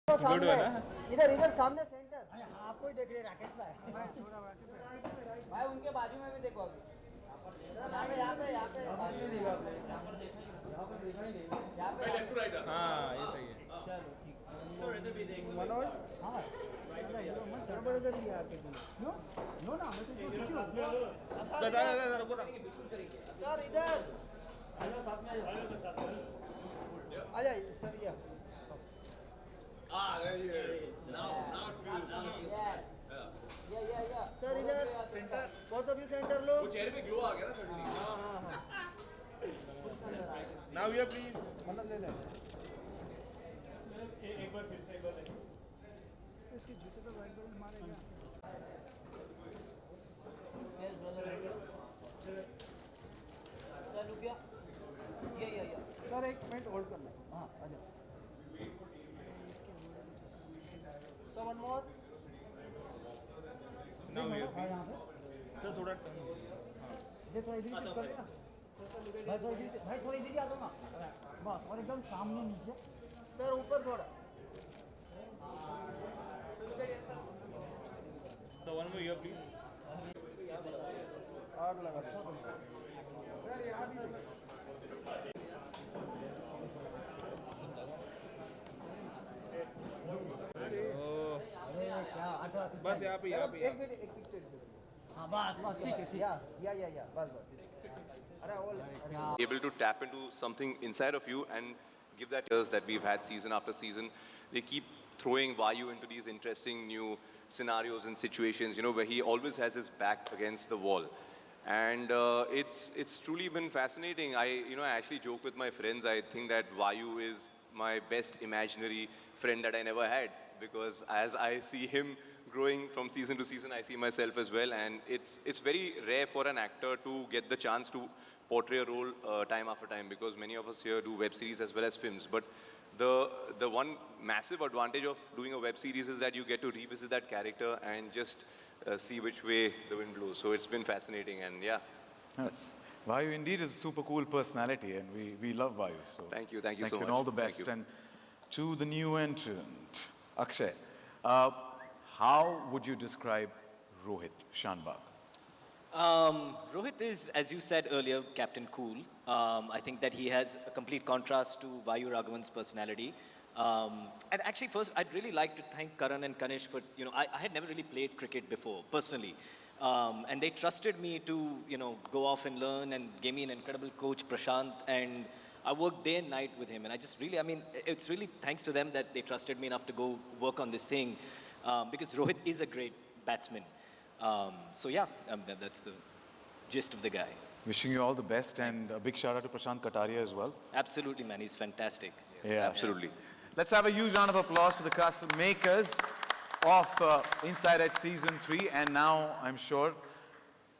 तो सामने है ना। इधर इधर सामने सेंटर। अरे हाँ, आपको ही देख रहे राकेश भाई। भाई उनके बाजू में भी देखो अभी। यहाँ पे बाजू में यहाँ पे लेफ्ट टू राइट। हाँ ये सही है। मनोज हाँ गड़बड़ कर दिया आके तुमने। नो नो ना मैं तो किसी सर इधर आ जाइए सर ये Ah, there he is. Now it feels. या सर इधर सेंटर बहुत अभी सेंटर लो। वो चेहरे पे ग्लो आ गया ना सडनली। Now you please. मतलब ले ले एक बार फिर से एक बार देखो। इसके जूते पे वाइट बॉल मारेगा। सर रुक गया या सर एक मिनट होल्ड करना है। हाँ आ जाओ sir one more Now you हाँ यहाँ पे सर थोड़ा ये थोड़ा इधर से कर देना भाई थोड़ा इधर ही आ जाओ ना बस और एकदम सामने नीचे सर ऊपर थोड़ा So one more here please. आग लगा दो। Oh, अरे क्या आता बस यहाँ पे एक मिनट एक पिक्चर हाँ बस ठीक है ठीक या बस अरे वो able to tap into something inside of you and give that years that we've had season after season. They keep throwing Vayu into these interesting new scenarios and situations, you know, where he always has his back against the wall. And it's truly been fascinating. I actually joke with my friends. I think that Vayu is my best imaginary friend that I never had, because as I see him growing from season to season, I see myself as well. And it's very rare for an actor to get the chance to portray a role time after time, because many of us here do web series as well as films. But the one massive advantage of doing a web series is that you get to revisit that character and just see which way the wind blows. So it's been fascinating, and yeah, that's. Vayu indeed is a super cool personality, and we love Vayu. So Thank you so much. and all the Thank best. you. And to the new entrant, Akshay, how would you describe Rohit Shanbag? Rohit is, as you said earlier, Captain Cool. I think that he has a complete contrast to Vayu Raghavan's personality. And actually, first, I'd really like to thank Karan and Kanish for, I had never really played cricket before, personally. And they trusted me to, go off and learn, and gave me an incredible coach, Prashant, and I worked day and night with him. And I just really, it's really thanks to them that they trusted me enough to go work on this thing, because Rohit is a great batsman. So yeah, that's the gist of the guy. Wishing you all the best, and a big shout out to Prashant Kataria as well. Absolutely, man, he's fantastic. Yeah, Absolutely. Let's have a huge round of applause to the cast makers of Inside Edge Season 3. And now I'm sure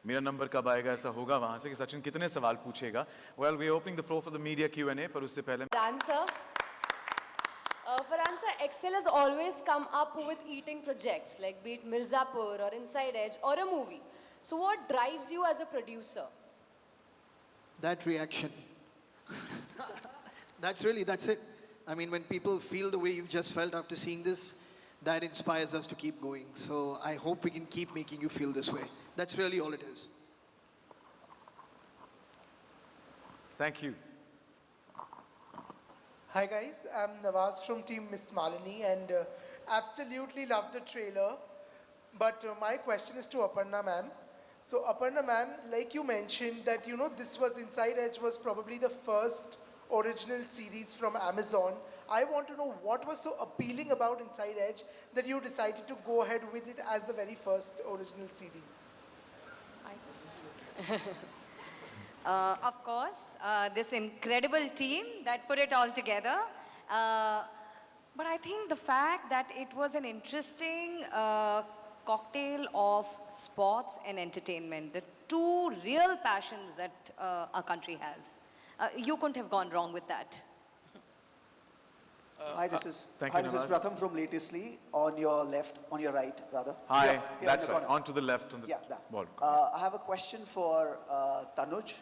मेरा number कब आएगा ऐसा होगा वहाँ से कि सचिन कितने सवाल पूछेगा. Well, we're opening the floor for the media Q&A, पर उससे पहले For answer, Excel has always come up with eating projects like be it Mirzapur or Inside Edge or a movie. So what drives you as a producer? That reaction. That's it. I mean, when people feel the way you've just felt after seeing this, that inspires us to keep going. So I hope we can keep making you feel this way. That's really all it is. Thank you. Hi guys, I'm Nawaz from Team Miss Malini, and absolutely love the trailer. But my question is to Aparna ma'am. So Aparna ma'am, like you mentioned that this was Inside Edge was probably the first original series from Amazon. I want to know what was so appealing about Inside Edge that you decided to go ahead with it as the very first original series. Of course, this incredible team that put it all together. But I think the fact that it was an interesting cocktail of sports and entertainment, the two real passions that our country has. You couldn't have gone wrong with that. Hi, this is Nawaz. Pratham from Latestly. On your right, rather. Hi, Here that's in the right. corner. On to the left on the that. ball. I have a question for Tanuj.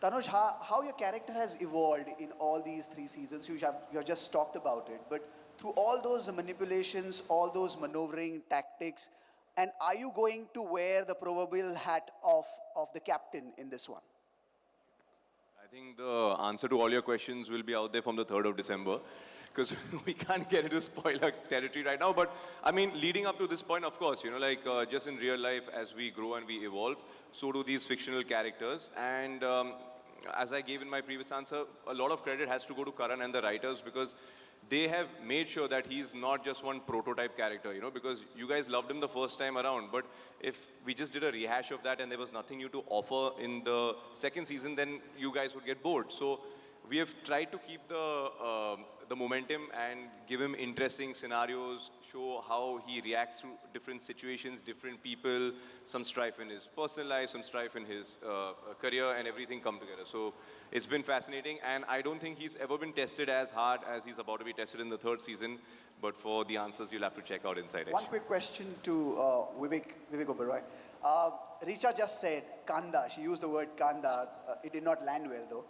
Tanuj, how your character has evolved in all these 3 seasons. You have just talked about it, but through all those manipulations, all those maneuvering tactics, and are you going to wear the proverbial hat of the captain in this one? I think the answer to all your questions will be out there from the 3rd of December, because we can't get into spoiler territory right now. But I mean, leading up to this point, of course, you know, like just in real life, as we grow and we evolve, so do these fictional characters. And as I gave in my previous answer, a lot of credit has to go to Karan and the writers, because they have made sure that he's not just one prototype character, you know, because you guys loved him the first time around. But if we just did a rehash of that and there was nothing new to offer in the second season, then you guys would get bored. So we have tried to keep the momentum and give him interesting scenarios, show how he reacts to different situations, different people, some strife in his personal life, some strife in his career, and everything come together. So it's been fascinating, and I don't think he's ever been tested as hard as he's about to be tested in the 3rd season. But for the answers, you'll have to check out Inside Edge. One quick question to Vivek Oberoi. Richa just said kanda. She used the word kanda. It did not land well though.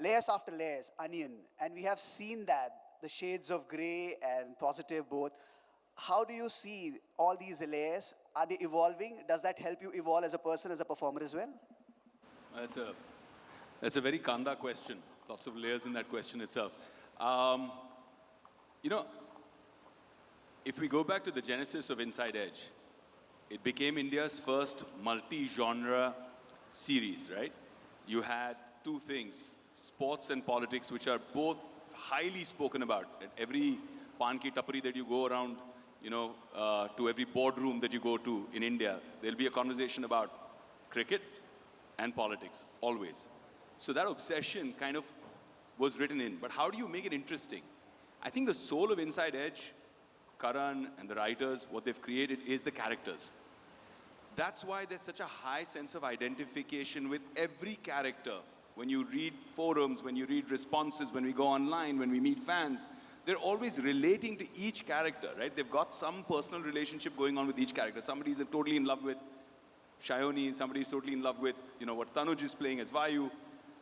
Layers after layers, onion. And we have seen that, the shades of gray and positive both. How do you see all these layers? Are they evolving? Does that help you evolve as a person, as a performer as well? That's a very Kanda question. Lots of layers in that question itself. You know, if we go back to the genesis of Inside Edge, it became India's first multi-genre series, right? You had two things, sports and politics, which are both highly spoken about. At every pan ki tapri that you go around, you know, to every boardroom that you go to in India, there'll be a conversation about cricket and politics, always. So that obsession kind of was written in. But how do you make it interesting? I think the soul of Inside Edge, Karan and the writers, what they've created is the characters. That's why there's such a high sense of identification with every character. When you read forums, when you read responses, when we go online, when we meet fans, they're always relating to each character, right? They've got some personal relationship going on with each character. Somebody's totally in love with Shayoni, somebody's totally in love with, you know, what Tanuj is playing as Vayu.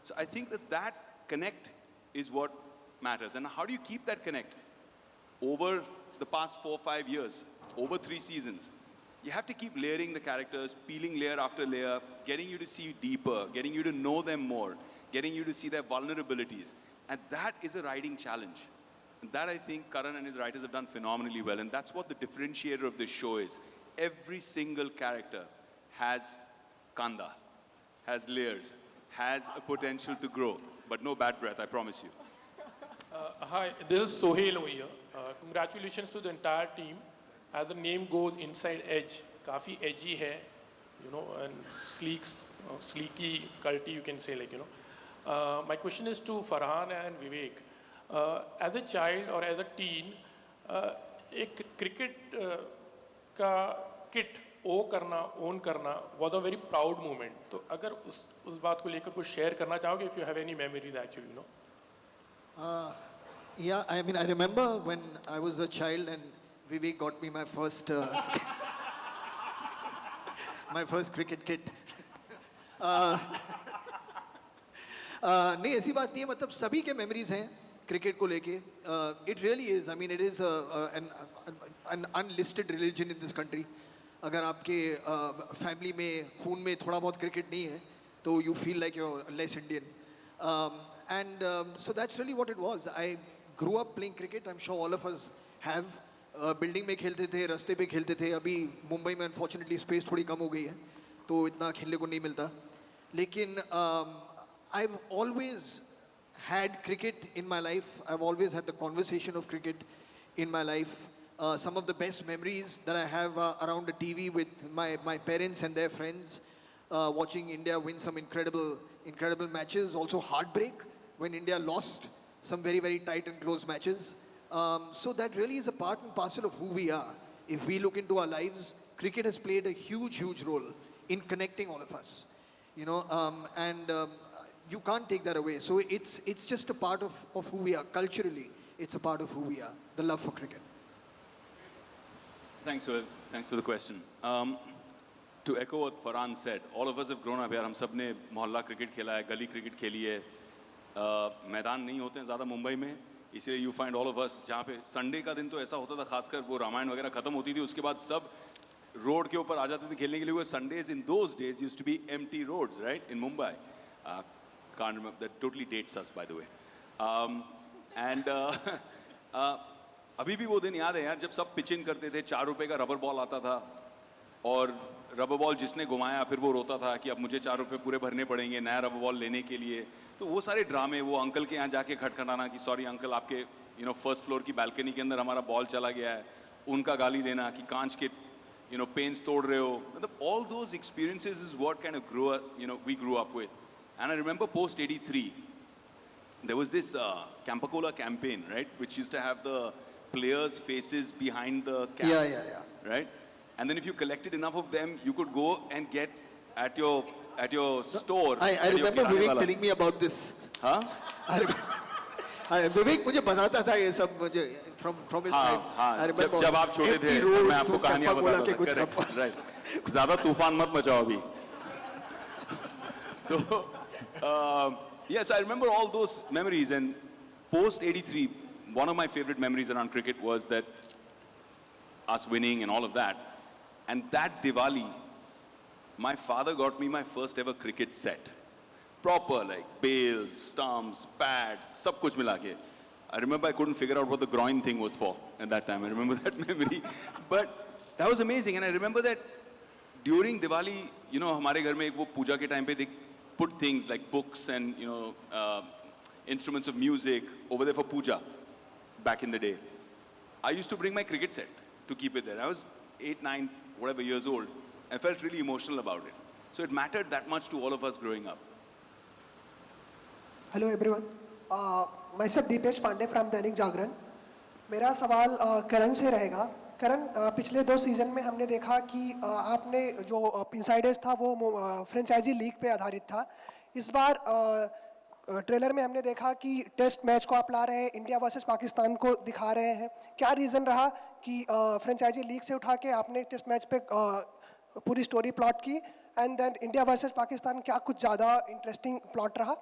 So I think that connect is what matters. And how do you keep that connect? Over the past 4 or 5 years, over 3 seasons, you have to keep layering the characters, peeling layer after layer, getting you to see deeper, getting you to know them more, getting you to see their vulnerabilities. And that is a writing challenge. And that I think Karan and his writers have done phenomenally well. And that's what the differentiator of this show is. Every single character has kanda, has layers, has a potential to grow. But no bad breath, I promise you. Hi, this is Sohail over here. Congratulations to the entire team. As the name goes, Inside Edge, काफी edgy है, you know, and sleeky, culty, you can say, like, you know. My question is to Farhan and Vivek. As a child or as a teen, एक cricket का kit own करना was a very proud moment. तो अगर उस बात को लेकर कुछ share करना चाहोगे, if you have any memories actually, you know. Yeah, I mean, I remember when I was a child and Vivek got me my first my first cricket kit. नहीं ऐसी बात नहीं है, मतलब सभी के memories हैं cricket को लेके. It really is. I mean, it is an unlisted religion in this country. अगर आपके family में खून में थोड़ा बहुत cricket नहीं है, तो you feel like you're less Indian. So that's really what it was. I grew up playing cricket. I'm sure all of us have. Building में खेलते थे, रास्ते पे खेलते थे. अभी मुंबई में अनफॉर्चुनेटली स्पेस थोड़ी कम हो गई है, तो इतना खेलने को नहीं मिलता. लेकिन I've always had cricket in my life. I've always had the conversation of cricket in my life. Some of the best memories that I have around the TV with my parents and their friends, watching India win some incredible matches. Also heartbreak when India lost some very, very tight and close matches. So that really is a part and parcel of who we are. If we look into our lives, cricket has played a huge, huge role in connecting all of us. You know, you can't take that away. So it's just a part of who we are. Culturally, it's a part of who we are, the love for cricket. Thanks for the question. To echo what Farhan said, all of us have grown up here. हम सब ने मोहल्ला cricket खेला है, गली cricket खेली है. मैदान नहीं होते हैं ज़्यादा मुंबई में. इसलिए you find all of us, जहाँ पे संडे का दिन तो ऐसा होता था, खासकर वो रामायण वगैरह खत्म होती थी, उसके बाद सब रोड के ऊपर आ जाते थे खेलने के लिए. वो Sundays in those days used to be empty roads, right, in Mumbai. Can't remember, that totally dates us, by the way. And अभी भी वो दिन याद है यार, जब सब पिच इन करते थे, 4 रुपए का रबर बॉल आता था, और रबर बॉल जिसने घुमाया फिर वो रोता था कि अब मुझे 4 रुपए पूरे भरने पड़ेंगे नया रबर बॉल लेने के लिए. तो वो सारे ड्रामे, वो अंकल के यहाँ जाके खटखटाना कि सॉरी अंकल, आपके फर्स्ट फ्लोर की बालकनी के अंदर हमारा बॉल चला गया है, उनका गाली देना कि कांच के पेन्स तोड़ रहे हो. मतलब all those experiences is what kind of we grew up with. And I remember post 83, there was this Campa-Cola campaign, right, which used to have the players' faces behind the caps, Yeah. right? And then if you collected enough of them, you could go and get at your store. I remember Vivek telling me about this. Huh? विवेक मुझे बताता था ये सब, मुझे from his time. I remember जब आप छोटे थे, empty तो मैं roads, आपको कहानियां Campa-Cola बताता के था. कुछ Correct, गप्पा. right. ज़्यादा तूफान मत मचाओ अभी. So, yes, I remember all those memories. And post 83, one of my favorite memories around cricket was that us winning and all of that. And that Diwali, my father got me my first ever cricket set. Proper, like bails, stumps, pads, sab kuch mila ke. I remember I couldn't figure out what the groin thing was for at that time. I remember that memory. But that was amazing. And I remember that during Diwali, हमारे घर में एक वो पूजा के time पे they put things like books and instruments of music over there for puja back in the day. I used to bring my cricket set to keep it there. I was 8, 9, whatever years old. I felt really emotional about it. So it mattered that much to all of us growing up. Hello everyone, मैं सब Dipesh Pandey from Dainik Jagran. मेरा सवाल करण से रहेगा. करण, पिछले 2 season में हमने देखा कि आपने जो इनसाइड एज था वो फ्रेंचाइजी लीग पे आधारित था. इस बार ट्रेलर में हमने देखा कि टेस्ट मैच को आप ला रहे हैं, इंडिया वर्सेस पाकिस्तान को दिखा रहे हैं. क्या रीज़न रहा कि फ्रेंचाइजी लीग से उठा के आपने टेस्ट मैच पे पूरी स्टोरी प्लॉट की, and then India versus Pakistan क्या कुछ ज़्यादा इंटरेस्टिंग प्लॉट रहा?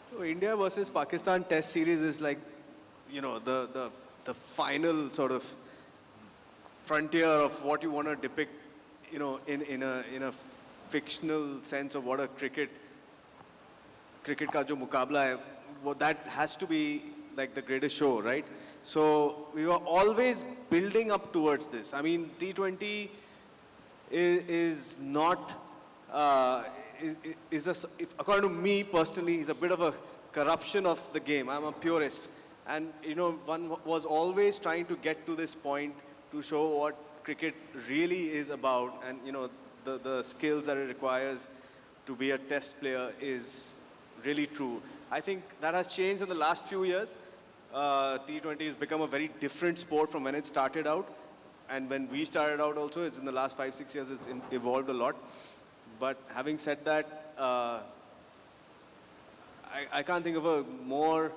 So India versus Pakistan Test series is like, the final sort of frontier of what you want to depict, in a fictional sense of what a cricket का जो मुकाबला है, that has to be like the greatest show, right? So we were always building up towards this. I mean, T20 is not. According to me personally, is a bit of a corruption of the game. I'm a purist. And, one was always trying to get to this point to show what cricket really is about, and, the skills that it requires to be a test player is really true. I think that has changed in the last few years. T20 has become a very different sport from when it started out. And when we started out also, it's in the last 5-6 years, it's evolved a lot. But having said that, I can't think of a more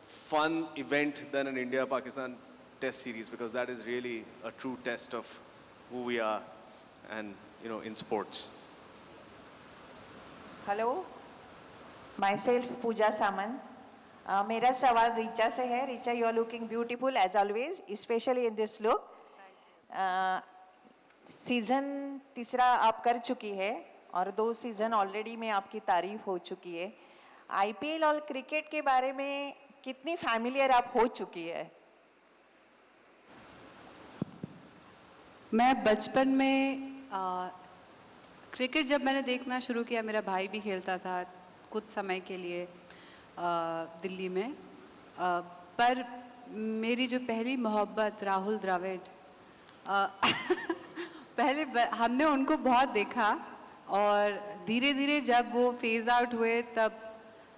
fun event than an India-Pakistan Test series, because that is really a true test of who we are and, in sports. Hello, myself Pooja Samant. मेरा सवाल रीचा से है. Richa, you are looking beautiful as always, especially in this look. Season 3 आप कर चुकी है और 2 season already में आपकी तारीफ हो चुकी है. आईपीएल और क्रिकेट के बारे में कितनी फैमिलियर आप हो चुकी है? मैं बचपन में क्रिकेट जब मैंने देखना शुरू किया, मेरा भाई भी खेलता था कुछ समय के लिए दिल्ली में, पर मेरी जो पहली मोहब्बत राहुल द्रविड़, पहले हमने उनको बहुत देखा और धीरे धीरे जब वो फेज़ आउट हुए तब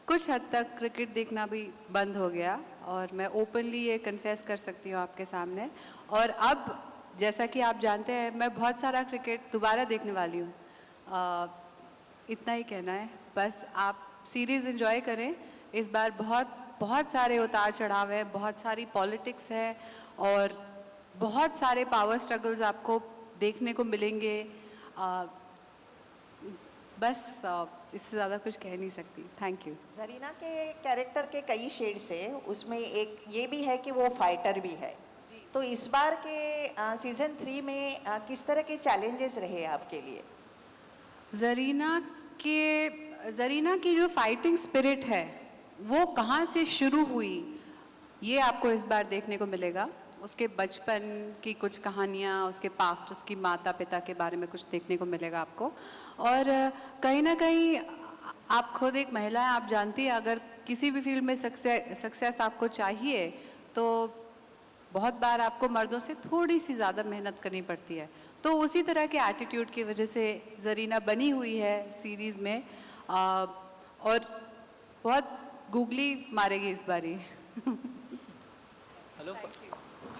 कुछ हद तक क्रिकेट देखना भी बंद हो गया. और मैं ओपनली ये कन्फेस कर सकती हूँ आपके सामने. और अब जैसा कि आप जानते हैं, मैं बहुत सारा क्रिकेट दोबारा देखने वाली हूँ. इतना ही कहना है. बस आप सीरीज़ एंजॉय करें. इस बार बहुत सारे उतार चढ़ाव है, बहुत सारी पॉलिटिक्स है और बहुत सारे पावर स्ट्रगल्स आपको देखने को मिलेंगे. बस इससे ज़्यादा कुछ कह नहीं सकती. Thank you. जरीना के कैरेक्टर के कई शेड्स है, उसमें एक ये भी है कि वो फाइटर भी है. तो इस बार के सीजन 3 में किस तरह के चैलेंजेस रहे आपके लिए? ज़रीना की जो फाइटिंग स्पिरिट है वो कहाँ से शुरू हुई ये आपको इस बार देखने को मिलेगा. उसके बचपन की कुछ कहानियाँ, उसके पास्ट, उसकी माता पिता के बारे में कुछ देखने को मिलेगा आपको. और कहीं ना कहीं आप खुद एक महिला हैं, आप जानती हैं अगर किसी भी फील्ड में सक्सेस आपको चाहिए तो बहुत बार आपको मर्दों से थोड़ी सी ज़्यादा मेहनत करनी पड़ती है. तो उसी तरह के एटीट्यूड की वजह से ज़रीना बनी हुई है सीरीज़ में और बहुत गूगली मारेगी इस बारी.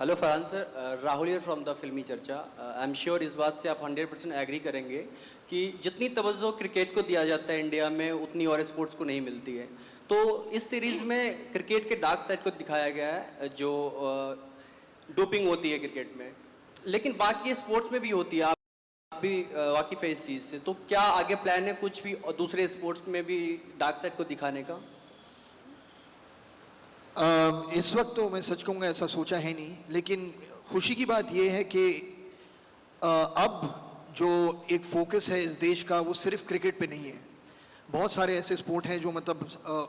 Hello Farhan sir, Rahul here from the फिल्मी चर्चा. आई एम श्योर इस बात से आप 100% एग्री करेंगे कि जितनी तवज्जो क्रिकेट को दिया जाता है इंडिया में उतनी और स्पोर्ट्स को नहीं मिलती है. तो इस सीरीज़ में क्रिकेट के डार्क साइड को दिखाया गया है, जो डोपिंग होती है क्रिकेट में, लेकिन बाकी स्पोर्ट्स में भी होती है. आप भी वाकिफ है इस चीज़ से. तो क्या आगे प्लान है कुछ भी और दूसरे स्पोर्ट्स में भी डार्क साइड को दिखाने का? इस वक्त तो मैं सच कहूँगा ऐसा सोचा है नहीं, लेकिन खुशी की बात यह है कि अब जो एक फोकस है इस देश का वो सिर्फ क्रिकेट पे नहीं है. बहुत सारे ऐसे स्पोर्ट हैं जो मतलब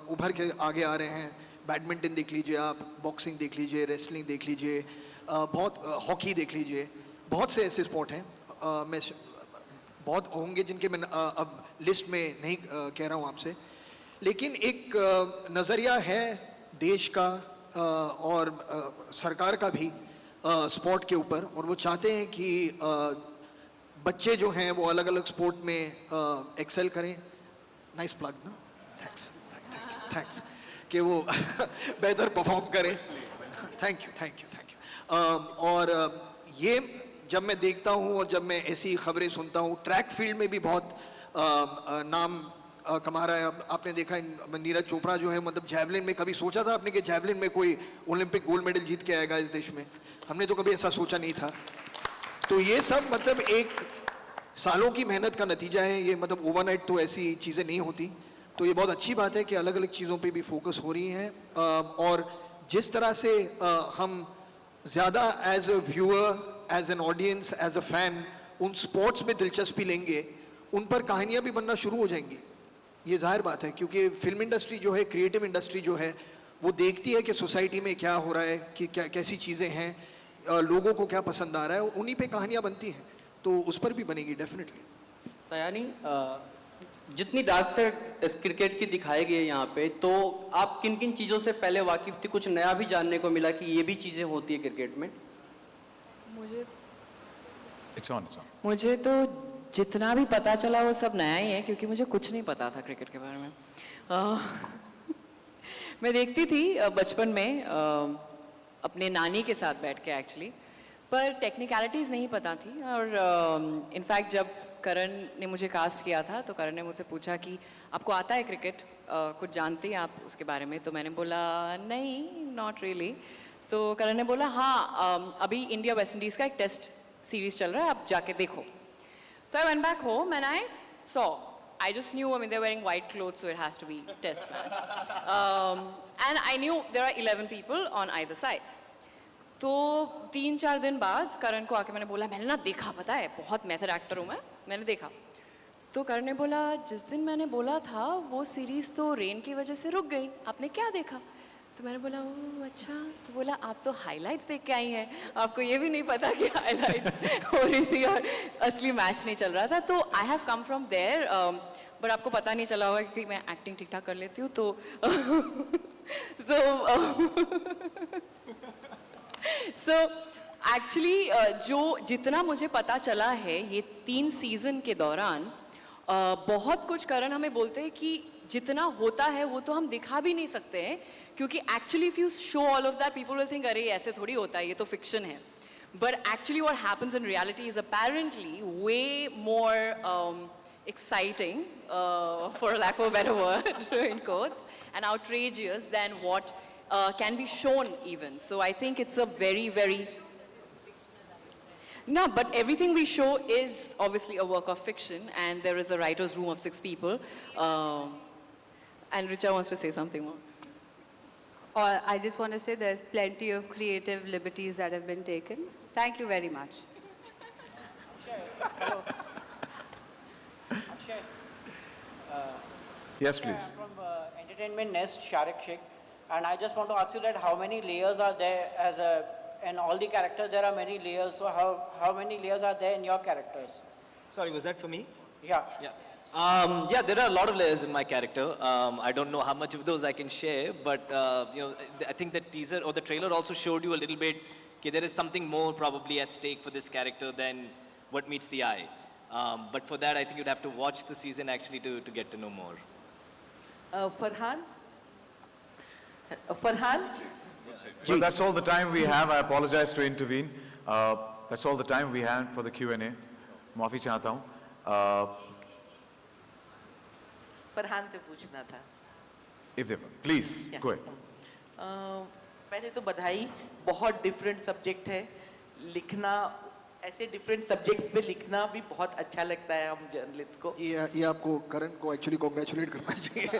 उभर के आगे आ रहे हैं. बैडमिंटन देख लीजिए आप, बॉक्सिंग देख लीजिए, रेसलिंग देख लीजिए, बहुत हॉकी देख लीजिए. बहुत से ऐसे स्पोर्ट हैं. मैं बहुत होंगे जिनके मैं अब लिस्ट में नहीं कह रहा हूँ आपसे, लेकिन एक नज़रिया है देश का और सरकार का भी स्पोर्ट के ऊपर, और वो चाहते हैं कि बच्चे जो हैं वो अलग अलग स्पोर्ट में एक्सेल करें. नाइस प्लग ना, थैंक्स कि वो बेहतर परफॉर्म करें. Thank you. और ये जब मैं देखता हूँ और जब मैं ऐसी खबरें सुनता हूँ, ट्रैक फील्ड में भी बहुत नाम कमा रहा है. आपने देखा नीरज चोपड़ा जो है, मतलब जैवलिन में कभी सोचा था आपने कि जैवलिन में कोई ओलंपिक गोल्ड मेडल जीत के आएगा इस देश में? हमने तो कभी ऐसा सोचा नहीं था. तो ये सब मतलब एक सालों की मेहनत का नतीजा है. ये मतलब ओवरनाइट तो ऐसी चीज़ें नहीं होती. तो ये बहुत अच्छी बात है कि अलग अलग चीज़ों पे भी फोकस हो रही है. और जिस तरह से हम ज़्यादा as a viewer, as an audience, as a fan उन स्पोर्ट्स में दिलचस्पी लेंगे, उन पर कहानियाँ भी बनना शुरू हो जाएंगी. ये जाहिर बात है, क्योंकि फिल्म इंडस्ट्री जो है, क्रिएटिव इंडस्ट्री जो है, वो देखती है कि सोसाइटी में क्या हो रहा है, कि क्या कैसी चीज़ें हैं, लोगों को क्या पसंद आ रहा है, उन्हीं पे कहानियाँ बनती हैं. तो उस पर भी बनेगी डेफिनेटली. सयानी, जितनी डार्क साइड इस क्रिकेट की दिखाई गई है यहाँ पे, तो आप किन किन चीज़ों से पहले वाकिफ थी? कुछ नया भी जानने को मिला कि ये भी चीज़ें होती है क्रिकेट में? मुझे तो जितना भी पता चला वो सब नया ही है, क्योंकि मुझे कुछ नहीं पता था क्रिकेट के बारे में. मैं देखती थी बचपन में अपने नानी के साथ बैठ के एक्चुअली, पर टेक्निकलिटीज़ नहीं पता थी. और इनफैक्ट जब करण ने मुझे कास्ट किया था तो करण ने मुझसे पूछा कि आपको आता है क्रिकेट, कुछ जानती हैं आप उसके बारे में? तो मैंने बोला नहीं, नॉट रियली. तो करण ने बोला हाँ, अभी इंडिया वेस्ट इंडीज़ का एक टेस्ट सीरीज़ चल रहा है, आप जाके देखो. So I went back home and I saw. I just knew, I mean, they're wearing white clothes, so it has to be test match. And I knew there are 11 people on either side. तो 3-4 दिन बाद करण को आके मैंने बोला, मैंने ना देखा, पता है बहुत मेथड एक्टर हूँ मैं, मैंने देखा. तो करण ने बोला, जिस दिन मैंने बोला था वो सीरीज़ तो रेन की वजह से रुक गई, आपने क्या देखा? तो मैंने बोला ओह अच्छा. तो बोला आप तो हाइलाइट्स देख के आई हैं, आपको ये भी नहीं पता कि हाइलाइट्स हो रही थी और असली मैच नहीं चल रहा था. तो I have come from there, but आपको पता नहीं चला होगा क्योंकि मैं एक्टिंग ठीक ठाक कर लेती हूँ. तो सो एक्चुअली जो जितना मुझे पता चला है ये 3 सीज़न के दौरान, बहुत कुछ करण हमें बोलते हैं कि जितना होता है वो तो हम दिखा भी नहीं सकते हैं, क्योंकि actually if you show all of that people will think अरे ऐसे थोड़ी होता है, ये तो फिक्शन है. But actually what happens in reality is apparently way more exciting, for lack of a better word, in quotes, and outrageous than what can be shown even. So I think it's a very, very... No, but everything we show is obviously a work of fiction, and there is a writer's room of 6 people. And Richa wants to say something more. Or I just want to say there's plenty of creative liberties that have been taken. Thank you very much. Yes, please. From Entertainment Nest, Sharik Sheikh, and I just want to ask you that how many layers are there in all the characters? There are many layers. So how many layers are there in your characters? Sorry, was that for me? Yeah. Yeah, there are a lot of layers in my character. I don't know how much of those I can share, but I think the teaser or the trailer also showed you a little bit. Okay, there is something more probably at stake for this character than what meets the eye. But for that, I think you'd have to watch the season actually to get to know more. Farhan? Well, that's all the time we have. I apologize to intervene. That's all the time we have for the Q&A. माफी चाहता हूँ. फरहान से पूछना था. If they please, go ahead. पहले तो बधाई, बहुत डिफरेंट सब्जेक्ट है. लिखना ऐसे डिफरेंट सब्जेक्ट्स पे लिखना भी बहुत अच्छा लगता है हम जर्नलिस्ट को. ये आपको करण को एक्चुअली कांग्रेचुलेट करना चाहिए.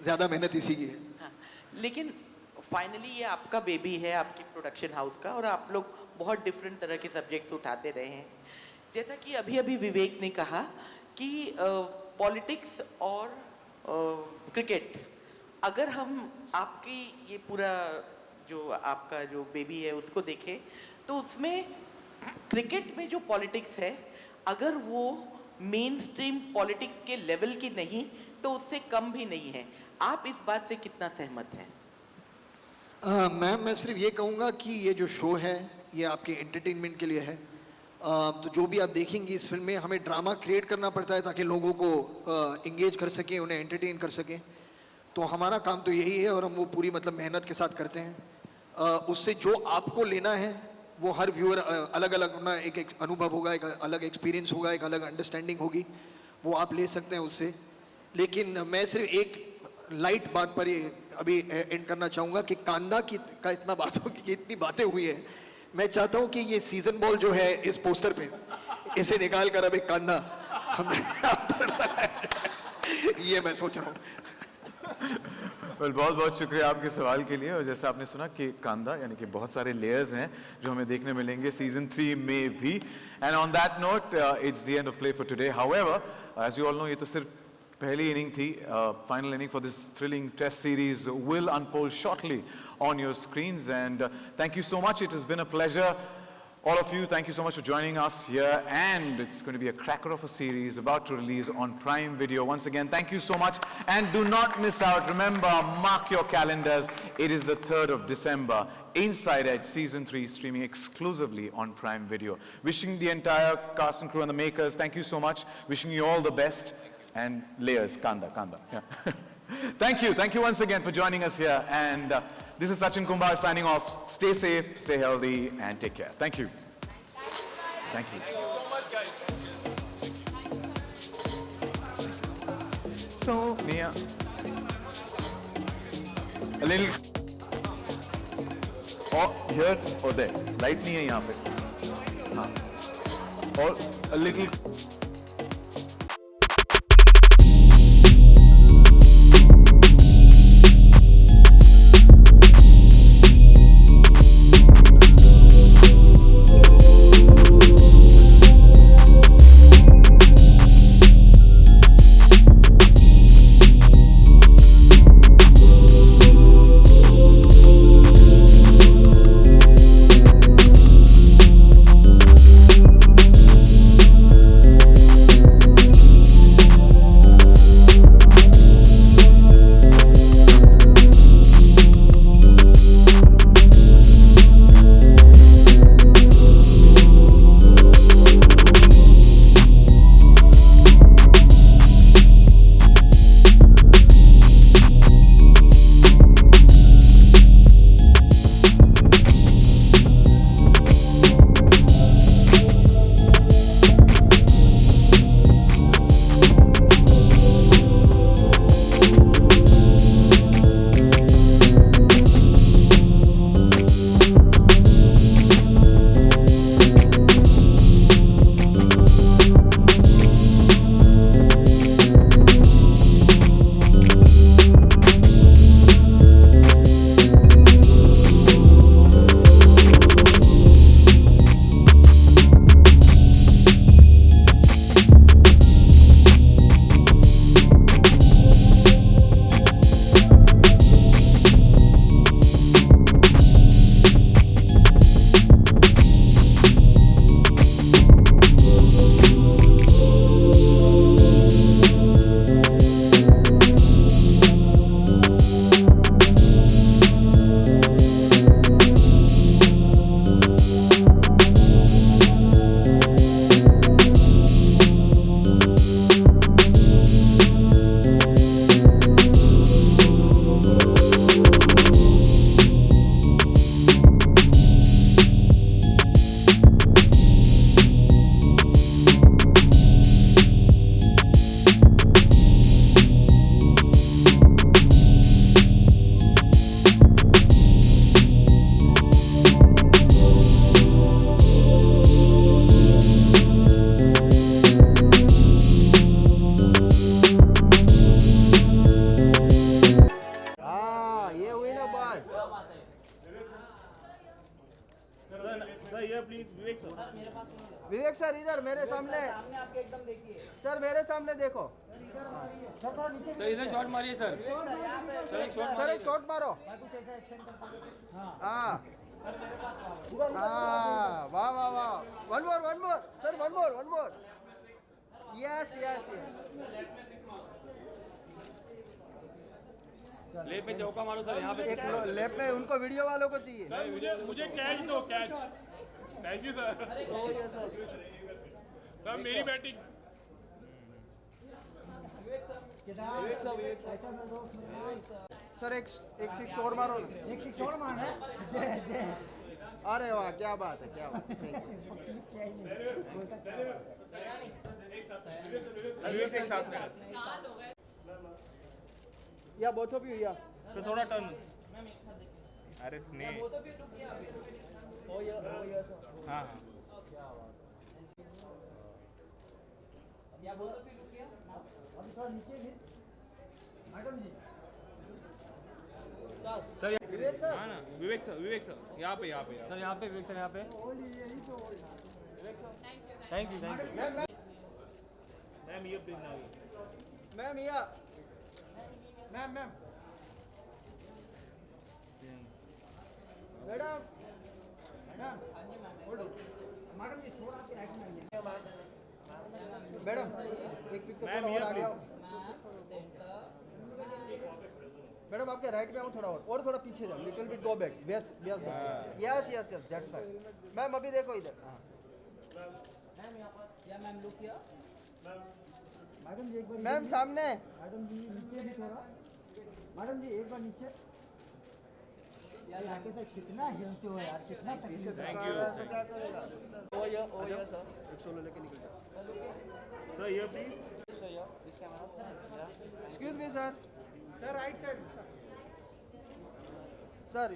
ज़्यादा मेहनत इसी की है. लेकिन फाइनली ये आपका बेबी है, आपकी प्रोडक्शन हाउस का, और आप लोग बहुत डिफरेंट तरह के सब्जेक्ट्स उठाते रहे हैं. जैसा कि अभी विवेक ने कहा कि पॉलिटिक्स और क्रिकेट, अगर हम आपकी ये पूरा जो आपका जो बेबी है उसको देखें तो उसमें क्रिकेट में जो पॉलिटिक्स है, अगर वो मेन स्ट्रीम पॉलिटिक्स के लेवल की नहीं तो उससे कम भी नहीं है. आप इस बात से कितना सहमत हैं? मैम, मैं सिर्फ ये कहूँगा कि ये जो शो है ये आपके एंटरटेनमेंट के लिए है. तो जो भी आप देखेंगे इस फिल्म में, हमें ड्रामा क्रिएट करना पड़ता है ताकि लोगों को इंगेज कर सकें, उन्हें एंटरटेन कर सकें. तो हमारा काम तो यही है और हम वो पूरी मेहनत के साथ करते हैं. उससे जो आपको लेना है वो हर व्यूअर अलग अलग अपना एक अनुभव होगा, एक अलग एक्सपीरियंस होगा, एक अलग अंडरस्टैंडिंग होगी, वो आप ले सकते हैं उससे. लेकिन मैं सिर्फ एक लाइट बात पर ये अभी एंड करना चाहूँगा कि कांदा का इतना बातों की इतनी बातें हुई है. मैं चाहता हूँ कि ये सीजन बॉल जो है इस पोस्टर पे इसे निकाल कर अब एक कांदा ये मैं सोच रहा हूँ. Well, बहुत बहुत शुक्रिया आपके सवाल के लिए. और जैसा आपने सुना कि कांदा यानी कि बहुत सारे लेयर्स हैं जो हमें देखने मिलेंगे सीजन 3 में भी. And on that note it's the end of play for today. However, as you all know, ये तो सिर्फ पहली इनिंग थी. Final inning for this thrilling test series will unfold shortly on your screens, and thank you so much. It has been a pleasure, all of you. Thank you so much for joining us here, and it's going to be a cracker of a series about to release on Prime Video. Once again, thank you so much, and do not miss out. Remember, mark your calendars. It is the 3rd of December. Inside Edge Season 3 streaming exclusively on Prime Video. Wishing the entire cast and crew and the makers, thank you so much. Wishing you all the best, and layers, kanda. Yeah. Thank you once again for joining us here, and this is Sachin Kumbar signing off. Stay safe, stay healthy, and take care. Thank you. Thank you. Thank you so much, guys. So, Nia, a little, or here or there. Light नहीं है यहाँ पे. हाँ. Or a little. Vivek sir इधर मेरे सामने आपके एकदम देखिए सर मेरे सामने देखो सर इधर शॉट मारिए सर सर एक शॉट मारो हाँ वाह वाह वाह one more sir one more yes लेप में चौका मारो सर यहाँ पे एक लेप में उनको वीडियो वालों को चाहिए मुझे कैच दो catch thank you sir sir मेरी बैटिंग सर एक सिक्स और मारो ना एक सिक्स और मारना है जय अरे वाह क्या बात है सही विवेक एक साथ में या बोथ ऑफ यू या सर थोड़ा टर्न अरे स्नेह हाँ सर विवेक सर हाँ ना विवेक सर यहाँ पे सर यहाँ पे विवेक सर यहाँ पे थैंक यू मैम ये प्लीज मैम या मैम मैडम मैडम जी थोड़ा आपके राइट में आइए मैडम एक पिक तो मैम, थोड़ा ये और आगे आओ सेंटर मैडम आपके राइट में आओ थोड़ा और थोड़ा पीछे जाओ little bit go back yes that's fine ma'am अभी देखो इधर मैम यहाँ पर या मैम लुक किया मैडम जी एक बार मैम सामने मैडम जी नीचे भी थोड़ा मैडम जी एक बार नीचे यार आगे से कितना हिलते हो यार कितना पीछे तकलीफ धक्का रहा है तो क्या करेगा ओ या सर एक सोलो लेके निकल जाओ सर ये please excuse me sir sir right side sir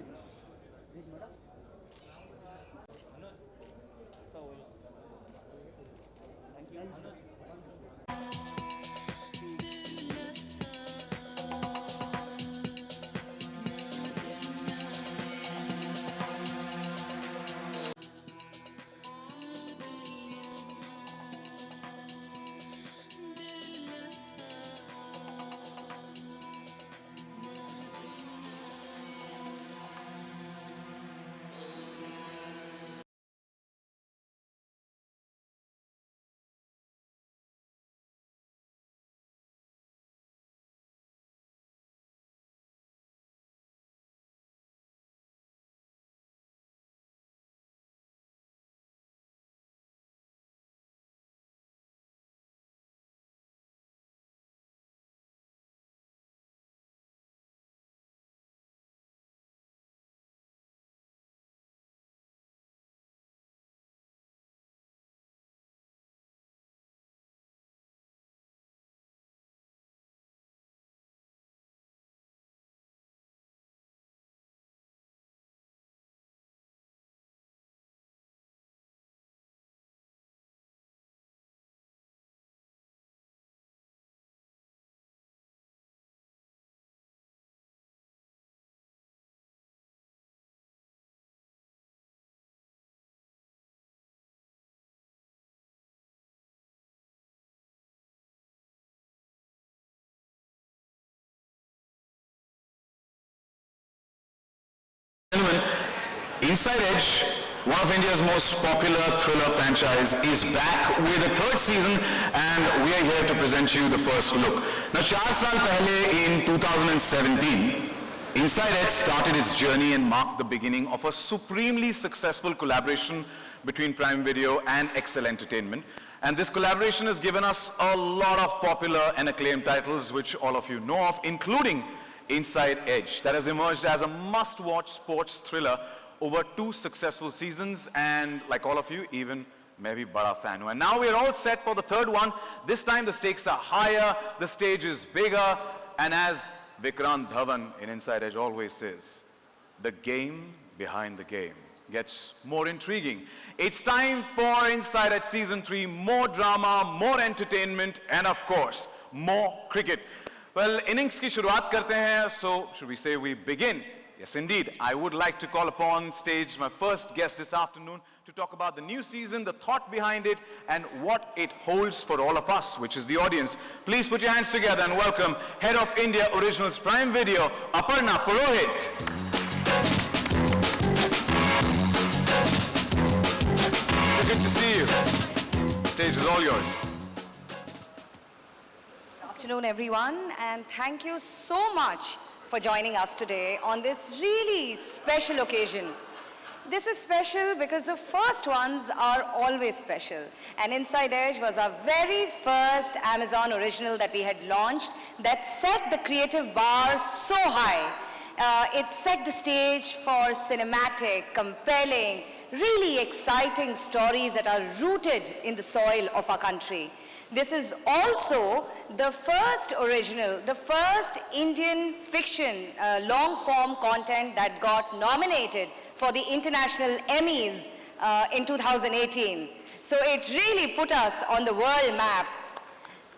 Gentlemen, Inside Edge, one of India's most popular thriller franchise, is back with a third season, and we are here to present you the first look. Now, 4 saal pehle in 2017, Inside Edge started its journey and marked the beginning of a supremely successful collaboration between Prime Video and Excel Entertainment. And this collaboration has given us a lot of popular and acclaimed titles, which all of you know of, including Inside Edge, that has emerged as a must-watch sports thriller over 2 successful seasons, and like all of you, even maybe bada fan. And now we're all set for the third one. This time the stakes are higher, the stage is bigger, and as Vikrant Dhawan in Inside Edge always says, the game behind the game gets more intriguing. It's time for Inside Edge Season 3, more drama, more entertainment, and of course, more cricket. Well, innings की शुरुआत करते हैं, so should we say we begin? Yes, indeed. I would like to call upon stage my first guest this afternoon to talk about the new season, the thought behind it, and what it holds for all of us, which is the audience. Please put your hands together and welcome Head of India Originals Prime Video, Aparna Purohit. So good to see you. The stage is all yours. Good afternoon, everyone, and thank you so much for joining us today on this really special occasion. This is special because the first ones are always special. And Inside Edge was our very first Amazon original that we had launched that set the creative bar so high. It set the stage for cinematic, compelling, really exciting stories that are rooted in the soil of our country. This is also the first original, the first Indian fiction long-form content that got nominated for the International Emmys in 2018. So it really put us on the world map.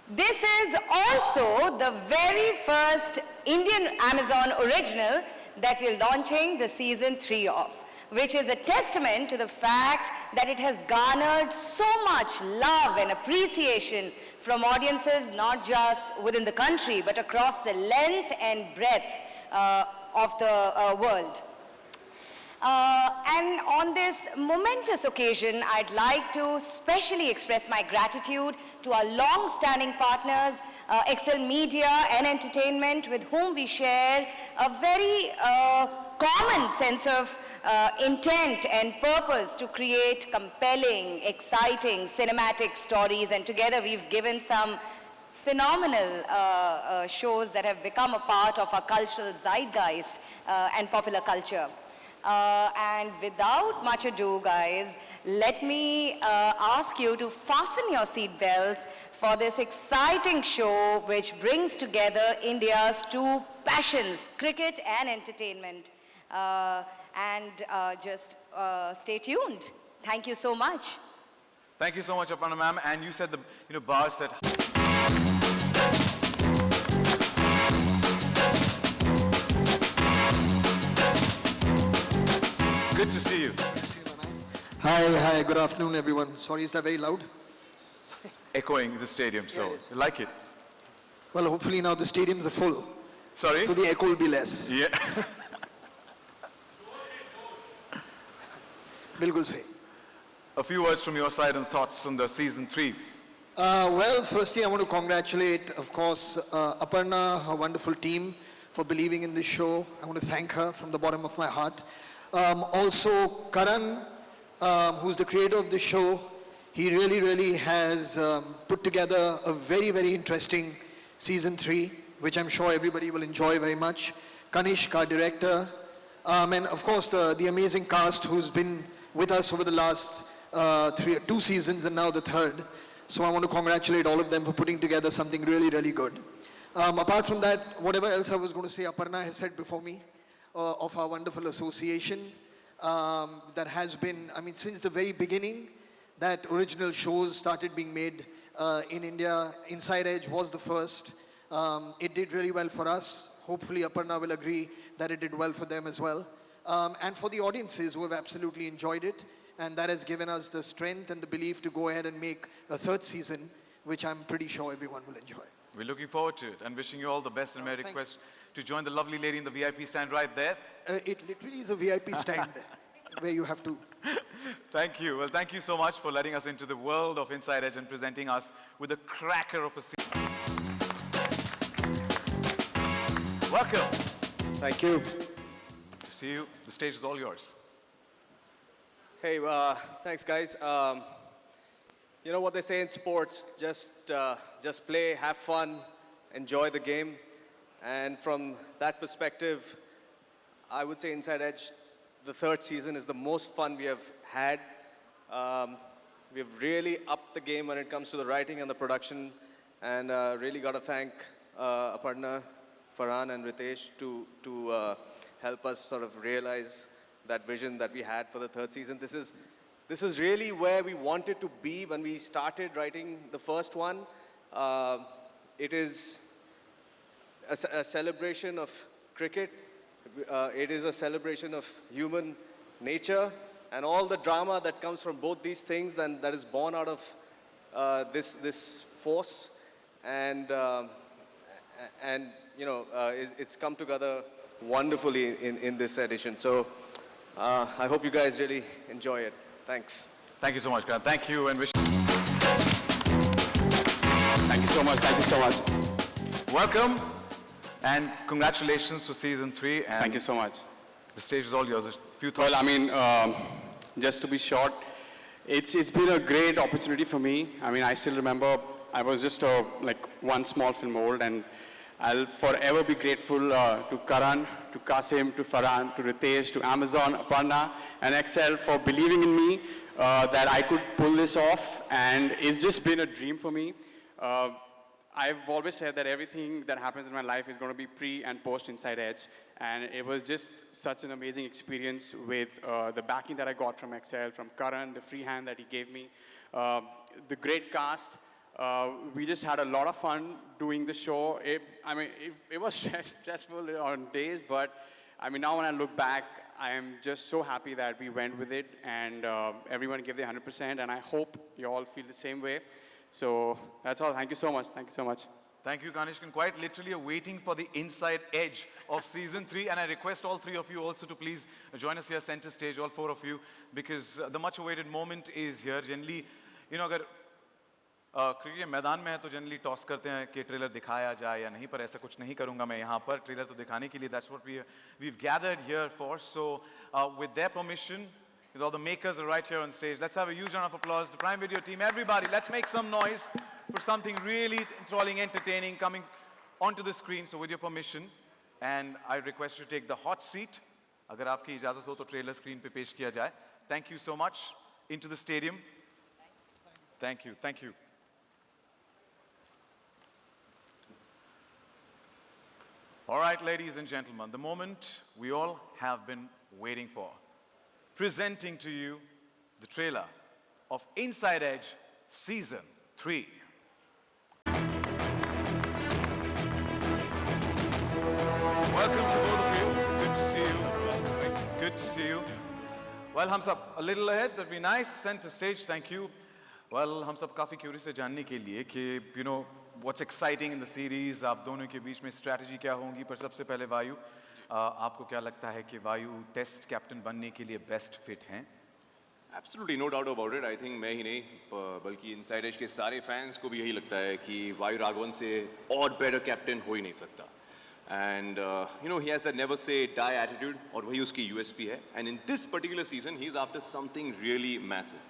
This is also the very first Indian Amazon original that we're launching the season 3 of, which is a testament to the fact that it has garnered so much love and appreciation from audiences, not just within the country, but across the length and breadth of the world. And on this momentous occasion, I'd like to specially express my gratitude to our long-standing partners, Excel Media and Entertainment, with whom we share a very common sense of intent and purpose to create compelling, exciting, cinematic stories, and together we've given some phenomenal shows that have become a part of our cultural zeitgeist and popular culture. And without much ado, guys, let me ask you to fasten your seat belts for this exciting show which brings together India's two passions, cricket and entertainment. Just stay tuned. Thank you so much. Thank you so much, Aparna ma'am. And you said the bar set. Good to see you. Hi, good afternoon, everyone. Sorry, is that very loud? Echoing the stadium, so you like it? Well, hopefully now the stadiums are full. Sorry? So the echo will be less. Yeah. Bilkul sahi. A few words from your side and thoughts on the season 3. Well, firstly, I want to congratulate, of course, Aparna, her wonderful team, for believing in this show. I want to thank her from the bottom of my heart. Also, Karan, who's the creator of the show, he really has put together a very interesting season 3, which I'm sure everybody will enjoy very much. Kanishk, our director, and of course the amazing cast who's been with us over the last 2 seasons and now the 3rd. So I want to congratulate all of them for putting together something really good. Apart from that, whatever else I was going to say, Aparna has said before me, of our wonderful association that has been, since the very beginning, that original shows started being made in India. Inside Edge was the first. It did really well for us. Hopefully Aparna will agree that it did well for them as well. And for the audiences who have absolutely enjoyed it. And that has given us the strength and the belief to go ahead and make a 3rd season, which I'm pretty sure everyone will enjoy. We're looking forward to it and wishing you all the best, and may I request to join the lovely lady in the VIP stand right there. It literally is a VIP stand where you have to. Thank you. Well, thank you so much for letting us into the world of Inside Edge and presenting us with a cracker of a season. Welcome. Thank you. Good to see you. The stage is all yours. Hey, thanks guys. You know what they say in sports, just play, have fun, enjoy the game. And from that perspective, I would say Inside Edge, the 3rd season, is the most fun we have had. We've really upped the game when it comes to the writing and the production, and really got to thank Aparna, Farhan and Ritesh to help us sort of realize that vision that we had for the 3rd season. This is really where we wanted to be when we started writing the first one. It is a celebration of cricket It is a celebration of human nature and all the drama that comes from both these things, and that is born out of this force. And it's come together wonderfully in this edition. So I hope you guys really enjoy it. Thanks. Thank you so much, Karan. Thank you and wish. Thank you so much. Thank you so much. Welcome and congratulations for season 3. And Thank you so much. The stage is all yours. A few thoughts. Well, I mean, just to be short, it's been a great opportunity for me. I mean, I still remember I was just one small film old, and I'll forever be grateful to Karan, to Kasim, to Farhan, to Ritesh, to Amazon, Aparna, and Excel for believing in me that I could pull this off, and it's just been a dream for me. I've always said that everything that happens in my life is going to be pre and post Inside Edge, and it was just such an amazing experience with the backing that I got from Excel, from Karan, the free hand that he gave me, the great cast. We just had a lot of fun doing the show. It was stressful on days, but I mean, now when I look back, I am just so happy that we went with it, and everyone gave their 100%, and I hope you all feel the same way. So that's all. Thank you so much. Thank you so much. Thank you, Kanishkan. Quite literally waiting for the inside edge of season 3. And I request all 3 of you also to please join us here center stage, all 4 of you, because the much awaited moment is here. Generally, अगर cricket के मैदान में है तो generally toss करते हैं कि trailer दिखाया जाए या नहीं, पर ऐसा कुछ नहीं करूंगा मैं यहाँ पर. ट्रेलर तो दिखाने के लिए, that's what we've gathered here for. So with their permission, with all the makers are right here on stage, let's have a huge round of applause to Prime Video team. Everybody, let's make some noise for something really enthralling, entertaining coming onto the screen. So with your permission, and I request you to take the hot seat. अगर आपकी इजाज़त हो तो trailer screen पे पेश किया जाए. Thank you so much. Into the stadium. Thank you. Thank you. All right, ladies and gentlemen, the moment we all have been waiting for. Presenting to you the trailer of Inside Edge Season 3. Welcome to both of you. Good to see you. Good to see you. Well, हम सब a little ahead, that'd be nice. Center stage, thank you. Well, हम सब काफी curious है जानने के लिए कि what's exciting in the series. आप दोनों के बीच में strategy क्या होंगी? पर सबसे पहले वायु, आपको क्या लगता है कि वायु टेस्ट कैप्टन बनने के लिए बेस्ट फिट हैं? Absolutely, no doubt about it. I think मैं ही नहीं बल्कि इनसाइड एज के सारे फैंस को भी यही लगता है कि वायु राघवन से और बेटर कैप्टन हो ही नहीं सकता. And he has that never say die attitude, और वही उसकी USP है. And in this particular season, he's after something really massive.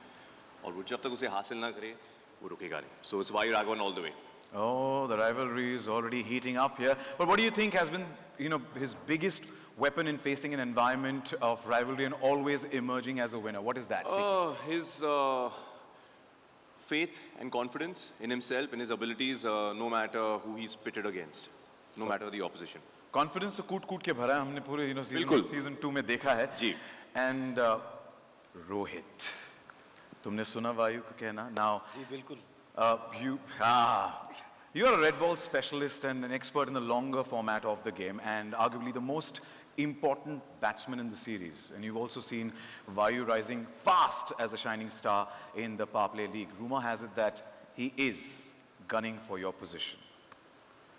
और वो जब तक उसे हासिल ना करे, वो रुकेगा नहीं. So it's Vayu Raghavan all the way. Oh, the rivalry is already heating up here. But what do you think has been, his biggest weapon in facing an environment of rivalry and always emerging as a winner? What is that? His faith and confidence in himself and his abilities, no matter who he's pitted against, no matter the opposition. Confidence से कूट-कूट के भरा है हमने पूरे season 2 में देखा है. जी. And Rohit, तुमने सुना वायु का कहना? Now. जी बिल्कुल. You are a red ball specialist and an expert in the longer format of the game, and arguably the most important batsman in the series. And you've also seen Vayu rising fast as a shining star in the Power Play League. Rumor has it that he is gunning for your position.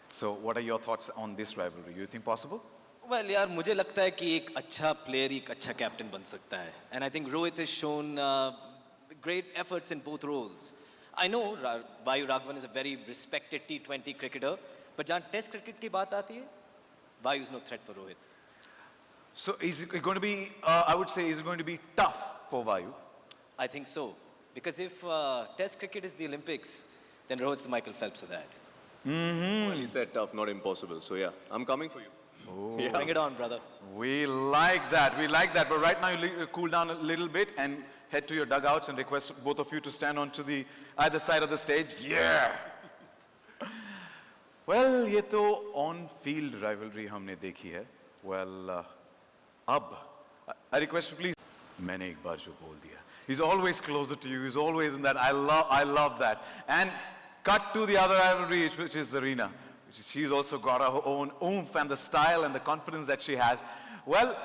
So what are your thoughts on this rivalry? You think possible? Well, यार मुझे लगता है कि एक अच्छा player एक अच्छा captain बन सकता है. And I think Rohit has shown great efforts in both roles. I know Vayu Raghavan is a very respected T20 cricketer, but जहाँ Test cricket की बात आती है, Vayu is no threat for Rohit. So is it going to be, I would say, is it going to be tough for Vayu? I think so. Because if Test cricket is the Olympics, then Rohit's the Michael Phelps of that. Mm-hmm. Well, he said tough, not impossible. So yeah, I'm coming for you. Oh. Yeah. Bring it on, brother. We like that. We like that. But right now, you cool down a little bit and head to your dugouts and request both of you to stand on to the either side of the stage. Yeah. Well, ये तो on-field rivalry हमने देखी है. Well, I request you please. मैंने एक बार जो बोल दिया. He's always closer to you. He's always in that. I love that. And cut to the other rivalry, which is Zarina, she's also got her own oomph and the style and the confidence that she has. Well,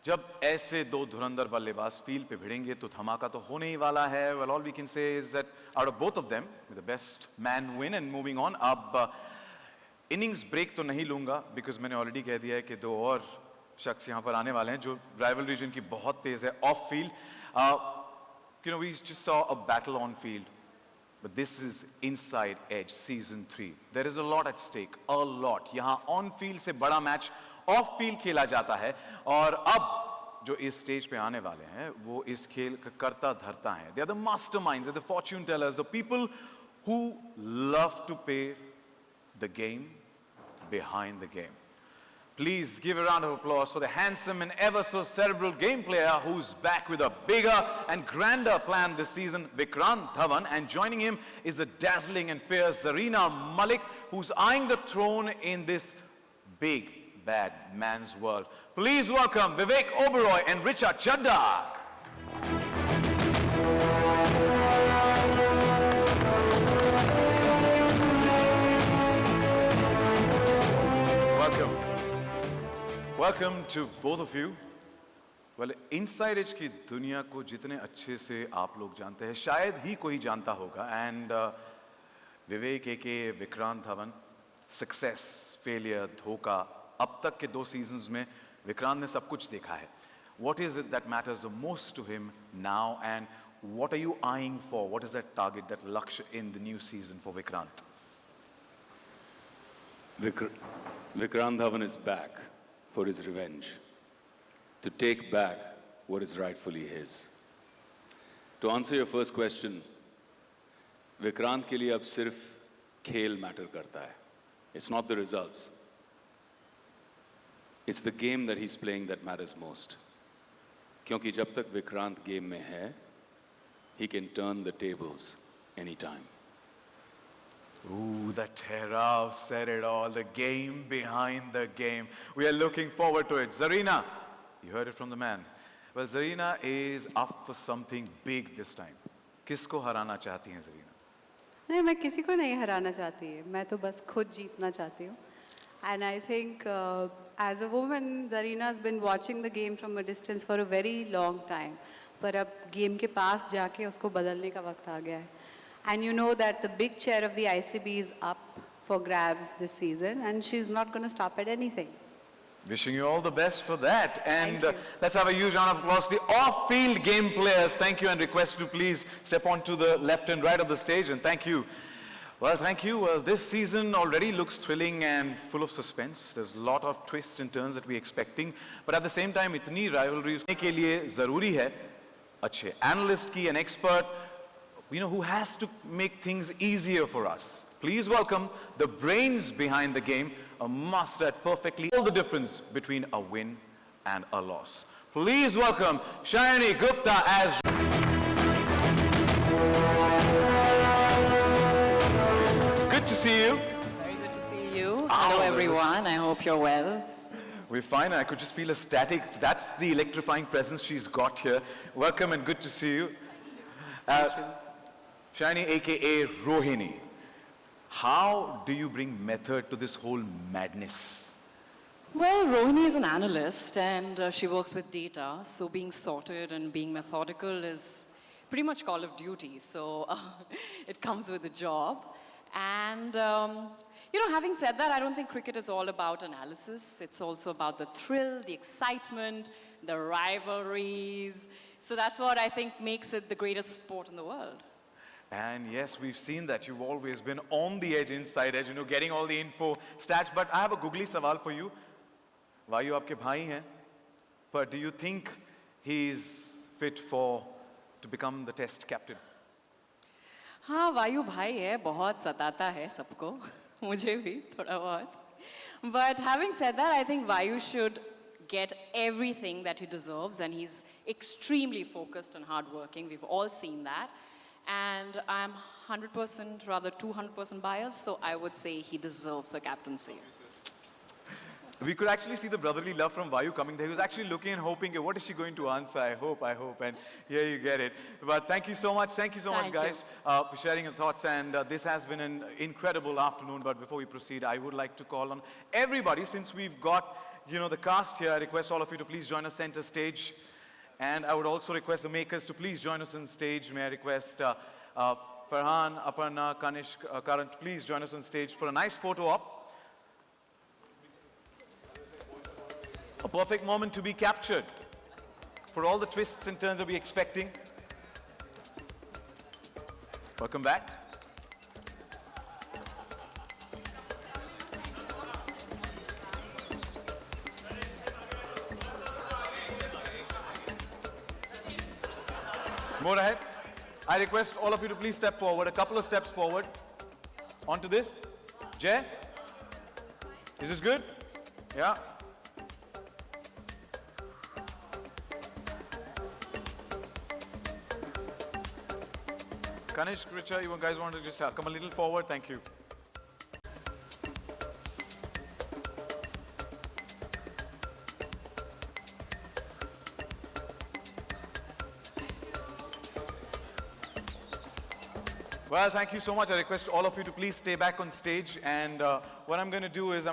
जब ऐसे दो धुरंधर बल्लेबाज field पे भिड़ेंगे तो धमाका तो होने ही वाला है. Well, all we can say is that out of both of them, the best man win. And moving on, अब innings break तो नहीं लूंगा because मैंने already कह दिया है कि दो और शख्स यहाँ पर आने वाले हैं जो rivalry जिनकी बहुत तेज है off field. You know, we just saw a battle on field, but this is Inside Edge Season 3. There is a lot at stake, a lot. यहाँ on field से बड़ा match off field खेला जाता है और अब जो इस स्टेज पे आने वाले हैं वो इस खेल का करता धरता है. They are the masterminds, they are the fortune tellers, the people who love to play the game behind the game. Please give a round of applause for the handsome and ever so cerebral game player who's back with a bigger and grander plan this season, Vikrant Dhawan, and joining him is a dazzling and fierce Zarina Malik, who's eyeing the throne in this big bad man's world. Please welcome Vivek Oberoi and Richa Chadda. Welcome. Welcome to both of you. Well, Inside Edge की दुनिया को जितने अच्छे से आप लोग जानते हैं शायद ही कोई जानता होगा. And Vivek aka Vikrant Dhawan, success, failure, धोखा, अब तक के 2 seasons में विक्रांत ने सब कुछ देखा है. What is it that matters the most to him now, and what are you eyeing for? What is that target, that lakshya in the new season for Vikrant? Vikrant Dhawan is back for his revenge, to take back what is rightfully his. To answer your first question, Vikrant के लिए अब सिर्फ खेल matter करता है. It's not the results. It's the game that he's playing that matters most. क्योंकि जब तक विक्रांत गेम में है, he can turn the tables anytime. Ooh, the Tehrav said it all, the game behind the game. We are looking forward to it. Zarina, you heard it from the man. Well, Zarina is up for something big this time. किसको हराना चाहती हैं Zarina? नहीं, मैं किसी को नहीं हराना चाहती. मैं तो बस खुद जीतना चाहती हूँ. And I think as a woman, Zarina has been watching the game from a distance for a very long time. पर अब गेम के पास जाके उसको बदलने का वक्त आ गया है. And you know that the big chair of the ICB is up for grabs this season, and she's not going to stop at anything. Wishing you all the best for that. And let's have a huge round of applause to the off-field game players. Thank you, and request to please step onto the left and right of the stage. And thank you. Well, thank you. Well, this season already looks thrilling and full of suspense. There's a lot of twists and turns that we're expecting. But at the same time, itni rivalries ke liye zaruri hai अच्छे analyst की, an expert, you know, who has to make things easier for us. Please welcome the brains behind the game, a master at perfectly all the difference between a win and a loss. Please welcome Shayani Gupta as... Good to see you. Very good to see you. Hello, everyone. I hope you're well. We're fine. I could just feel a static. That's the electrifying presence she's got here. Welcome and good to see you. Shani, aka Rohini. How do you bring method to this whole madness? Well, Rohini is an analyst and she works with data. So being sorted and being methodical is pretty much Call of Duty. So it comes with the job. And you know, having said that, I don't think cricket is all about analysis. It's also about the thrill, the excitement, the rivalries. So that's what I think makes it the greatest sport in the world. And yes, we've seen that. You've always been on the edge, inside edge, you know, getting all the info, stats. But I have a googly sawal for you. Vayu aapke bhai hain. But do you think he's fit to become the test captain? हाँ, वायु भाई है, बहुत सताता है सबको, मुझे भी थोड़ा बहुत. But having said that, I think Vayu should get everything that he deserves, and he's extremely focused and hardworking. We've all seen that. And I'm 100%, rather 200% biased, so I would say he deserves the captaincy. We could actually see the brotherly love from Vayu coming there. He was actually looking and hoping, what is she going to answer? I hope. And here you get it. But thank you so much. Thank you so much, guys, for sharing your thoughts. And this has been an incredible afternoon. But before we proceed, I would like to call on everybody, since we've got, the cast here, I request all of you to please join us center stage. And I would also request the makers to please join us on stage. May I request Farhan, Aparna, Kanishk, Karan, please join us on stage for a nice photo op. A perfect moment to be captured for all the twists and turns that we're expecting. Welcome back. More ahead. I request all of you to please step forward, a couple of steps forward. Onto this. Jay? Is this good? Yeah. Kanishk, Richa, you guys want to just come a little forward? Thank you. Well, thank you so much. I request all of you to please stay back on stage. And what I'm going to do is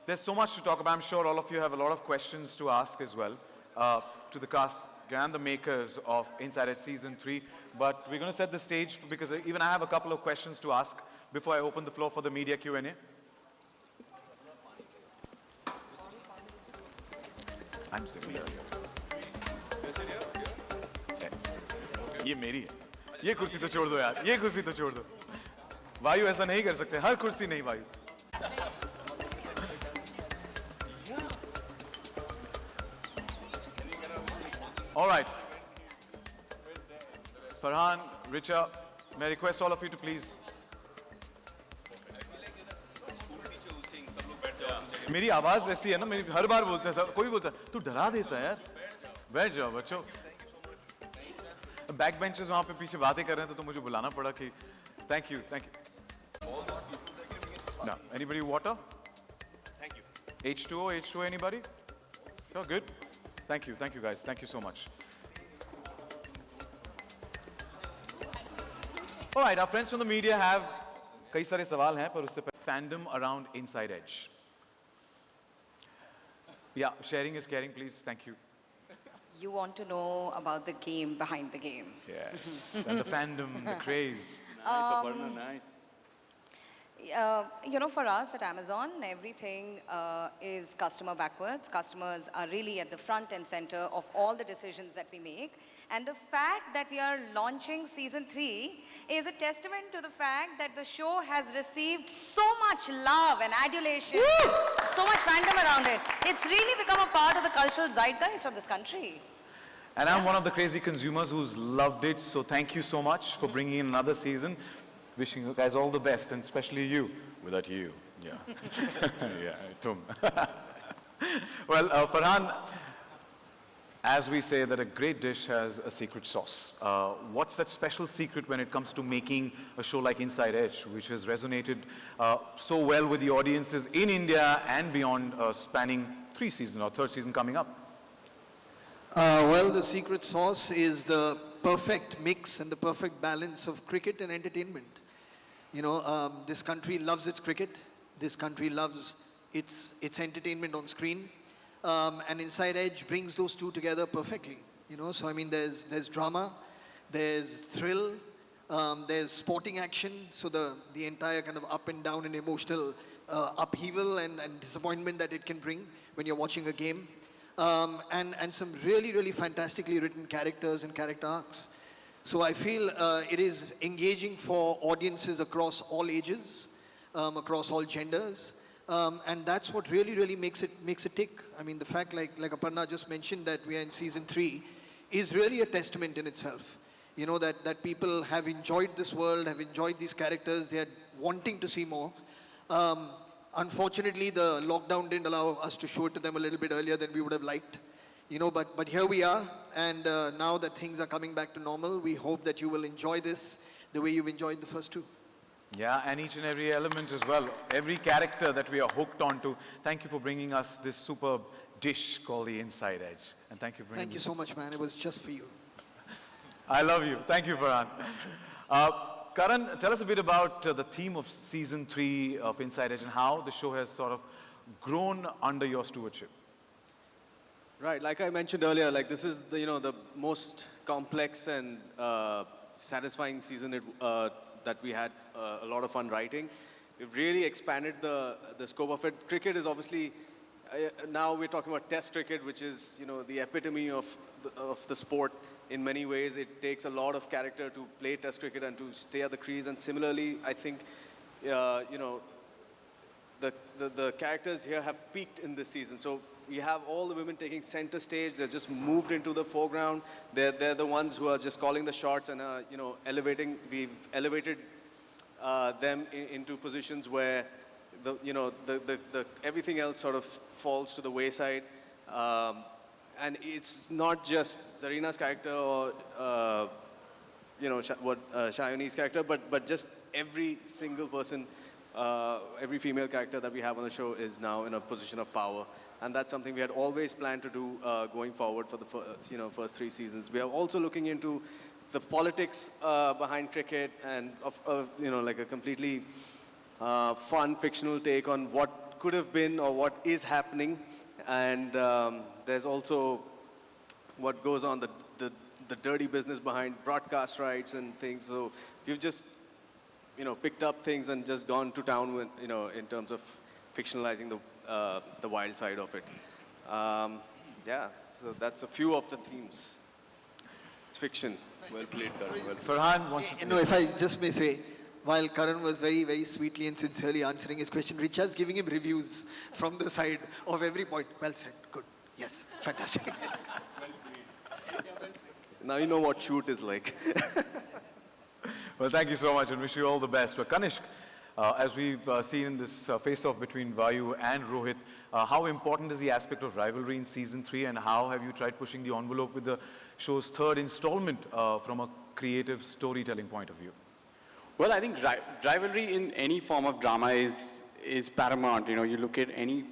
there's so much to talk about. I'm sure all of you have a lot of questions to ask as well to the cast and the makers of Inside Edge Season 3. But we're going to set the stage because even I have a couple of questions to ask before I open the floor for the media Q&A. I'm sitting here. ये मेरी है. ये कुर्सी तो छोड़ दो यार. ये कुर्सी तो छोड़ दो. वायु ऐसा नहीं कर सकते. हर कुर्सी नहीं वायु. All right. Farhan, Richa, may I request all of you to please. मेरी आवाज ऐसी है ना, मेरी हर बार बोलते हैं सब, कोई बोलता है तू डरा देता है यार. बैठ जाओ बच्चों. बैक बेंचेस वहाँ पे पीछे बातें कर रहे हैं तो मुझे बुलाना पड़ा कि thank you. Now, anybody water? Thank you. H2O, anybody? Oh, good. Thank you guys. Thank you so much. All right, our friends from the media have कई सारे सवाल हैं पर उससे पहले fandom around Inside Edge. Yeah, sharing is caring, please. Thank you. You want to know about the game behind the game. Yes, and the fandom, the craze. Nice, Aparna, nice. For us at Amazon, everything is customer backwards. Customers are really at the front and center of all the decisions that we make. And the fact that we are launching season 3 is a testament to the fact that the show has received so much love and adulation, so much fandom around it. It's really become a part of the cultural zeitgeist of this country. And I'm one of the crazy consumers who's loved it, so thank you so much for bringing in another season. Wishing you guys all the best, and especially you. Without you, yeah. Yeah, tum. Well, Farhan, as we say that a great dish has a secret sauce. What's that special secret when it comes to making a show like Inside Edge, which has resonated so well with the audiences in India and beyond, spanning 3 seasons or 3rd season coming up? Well, the secret sauce is the perfect mix and the perfect balance of cricket and entertainment. This country loves its cricket. This country loves its entertainment on screen. And Inside Edge brings those two together perfectly. So I mean, there's drama, there's thrill, there's sporting action. So the entire kind of up and down and emotional upheaval and disappointment that it can bring when you're watching a game. And some really, really fantastically written characters and character arcs. So I feel it is engaging for audiences across all ages, across all genders. And that's what really, really makes it tick. I mean, the fact, like Aparna just mentioned, that we are in season 3 is really a testament in itself. That people have enjoyed this world, have enjoyed these characters, they are wanting to see more. Unfortunately, the lockdown didn't allow us to show it to them a little bit earlier than we would have liked. But here we are, and now that things are coming back to normal, we hope that you will enjoy this the way you've enjoyed the first 2. Yeah, and each and every element as well. Every character that we are hooked onto. Thank you for bringing us this superb dish called the Inside Edge. And thank you for bringing Thank you so much, man. It was just for you. I love you. Thank you, Farhan. Karan, tell us a bit about the theme of season 3 of Inside Edge and how the show has sort of grown under your stewardship. Right, like I mentioned earlier, like this is the most complex and satisfying season that we had a lot of fun writing. We've really expanded the scope of it. Cricket is obviously now we're talking about Test cricket, which is the epitome of the sport. In many ways, it takes a lot of character to play Test cricket and to stay at the crease. And similarly, I think the characters here have peaked in this season. So we have all the women taking center stage. They're just moved into the foreground. They're the ones who are just calling the shots and elevating. We've elevated them into positions where the everything else sort of falls to the wayside. And it's not just Zarina's character or Shayoni's character, but just every single person, every female character that we have on the show is now in a position of power. And that's something we had always planned to do going forward for the first 3 seasons. We are also looking into the politics behind cricket and like a completely fun fictional take on what could have been or what is happening. And there's also what goes on, the dirty business behind broadcast rights and things. So we've just picked up things and just gone to town with, in terms of fictionalizing the wild side of it. Yeah, so that's a few of the themes. It's fiction. Well played, Karan. Well played. Farhan wants to... If I just may say, while Karan was very, very sweetly and sincerely answering his question, Richa's giving him reviews from the side of every point. Well said. Good. Yes. Fantastic. Now you know what shoot is like. Well, thank you so much and wish you all the best. But Kanishk, as we've seen in this face-off between Vayu and Rohit, how important is the aspect of rivalry in season 3 and how have you tried pushing the envelope with the show's 3rd installment from a creative storytelling point of view? Well, I think rivalry in any form of drama is paramount. You look at any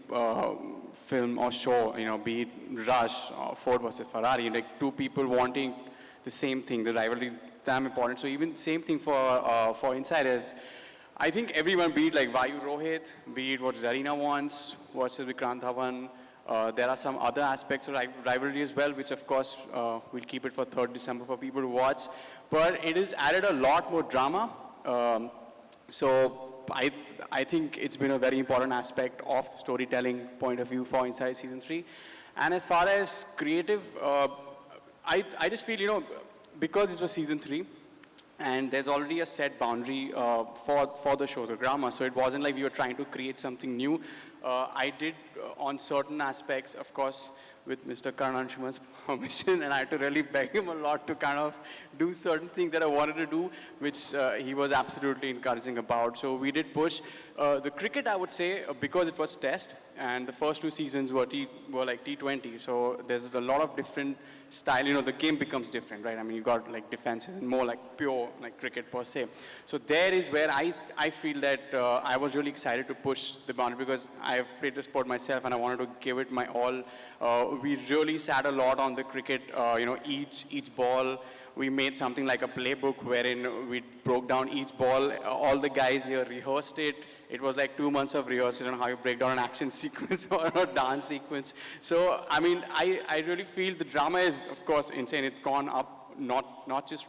film or show, be it Rush or Ford versus Ferrari, like 2 people wanting the same thing. The rivalry is damn important. So even same thing for Insiders. I think everyone, be it like Vayu Rohit, be it what Zarina wants versus Vikrant Dhawan, there are some other aspects of rivalry as well, which of course we'll keep it for 3rd December for people to watch. But it has added a lot more drama. So I think it's been a very important aspect of the storytelling point of view for Inside Season 3. And as far as creative, I just feel, because this was Season 3, and there's already a set boundary for the show, the drama, so it wasn't like we were trying to create something new. I did, on certain aspects, of course, with Mr. Karan Anshuman's permission, and I had to really beg him a lot to kind of do certain things that I wanted to do, which he was absolutely encouraging about. So we did push. The cricket, I would say, because it was Test, and the first 2 seasons were like T20, so there's a lot of different style, the game becomes different, right? I mean, you got like defenses and more like pure like cricket per se. So there is where I feel that I was really excited to push the boundary because I have played the sport myself and I wanted to give it my all. We really sat a lot on the cricket, each ball. We made something like a playbook wherein we broke down each ball. All the guys here rehearsed it. It was like 2 months of rehearsal on how you break down an action sequence or a dance sequence. So, I mean, I really feel the drama is, of course, insane. It's gone up, not just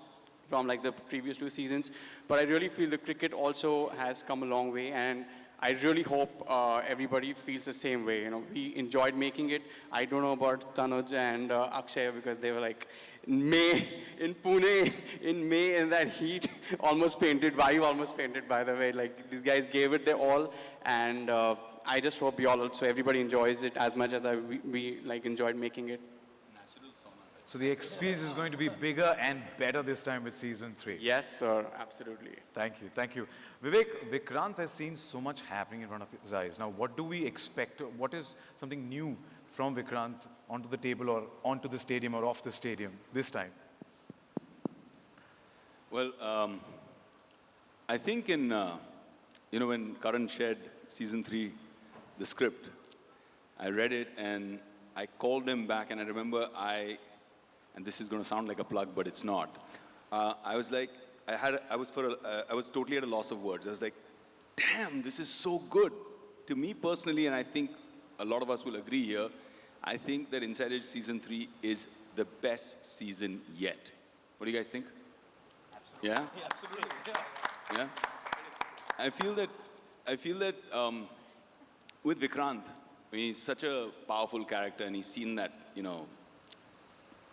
from like the previous 2 seasons, but I really feel the cricket also has come a long way, and I really hope everybody feels the same way. We enjoyed making it. I don't know about Tanuj and Akshay because they were like, in Pune, in May, in that heat, almost fainted. Vayu almost fainted, by the way. Like, these guys gave it their all, and I just hope everybody enjoys it as much as we like enjoyed making it. So the experience is going to be bigger and better this time with season 3. Yes, sir, absolutely. Thank you, thank you. Vivek, Vikrant has seen so much happening in front of his eyes. Now, what do we expect? What is something new from Vikrant onto the table or onto the stadium or off the stadium this time? Well, I think in, when Karan shared season 3, the script, I read it and I called him back, and I remember and this is going to sound like a plug, but it's not. I was like, I was totally at a loss of words. I was like, damn, this is so good. To me personally, and I think a lot of us will agree here, I think that Inside Edge season 3 is the best season yet. What do you guys think? Absolutely. Yeah? Yeah, absolutely. Yeah? I feel that with Vikrant, I mean, he's such a powerful character, and he's seen that,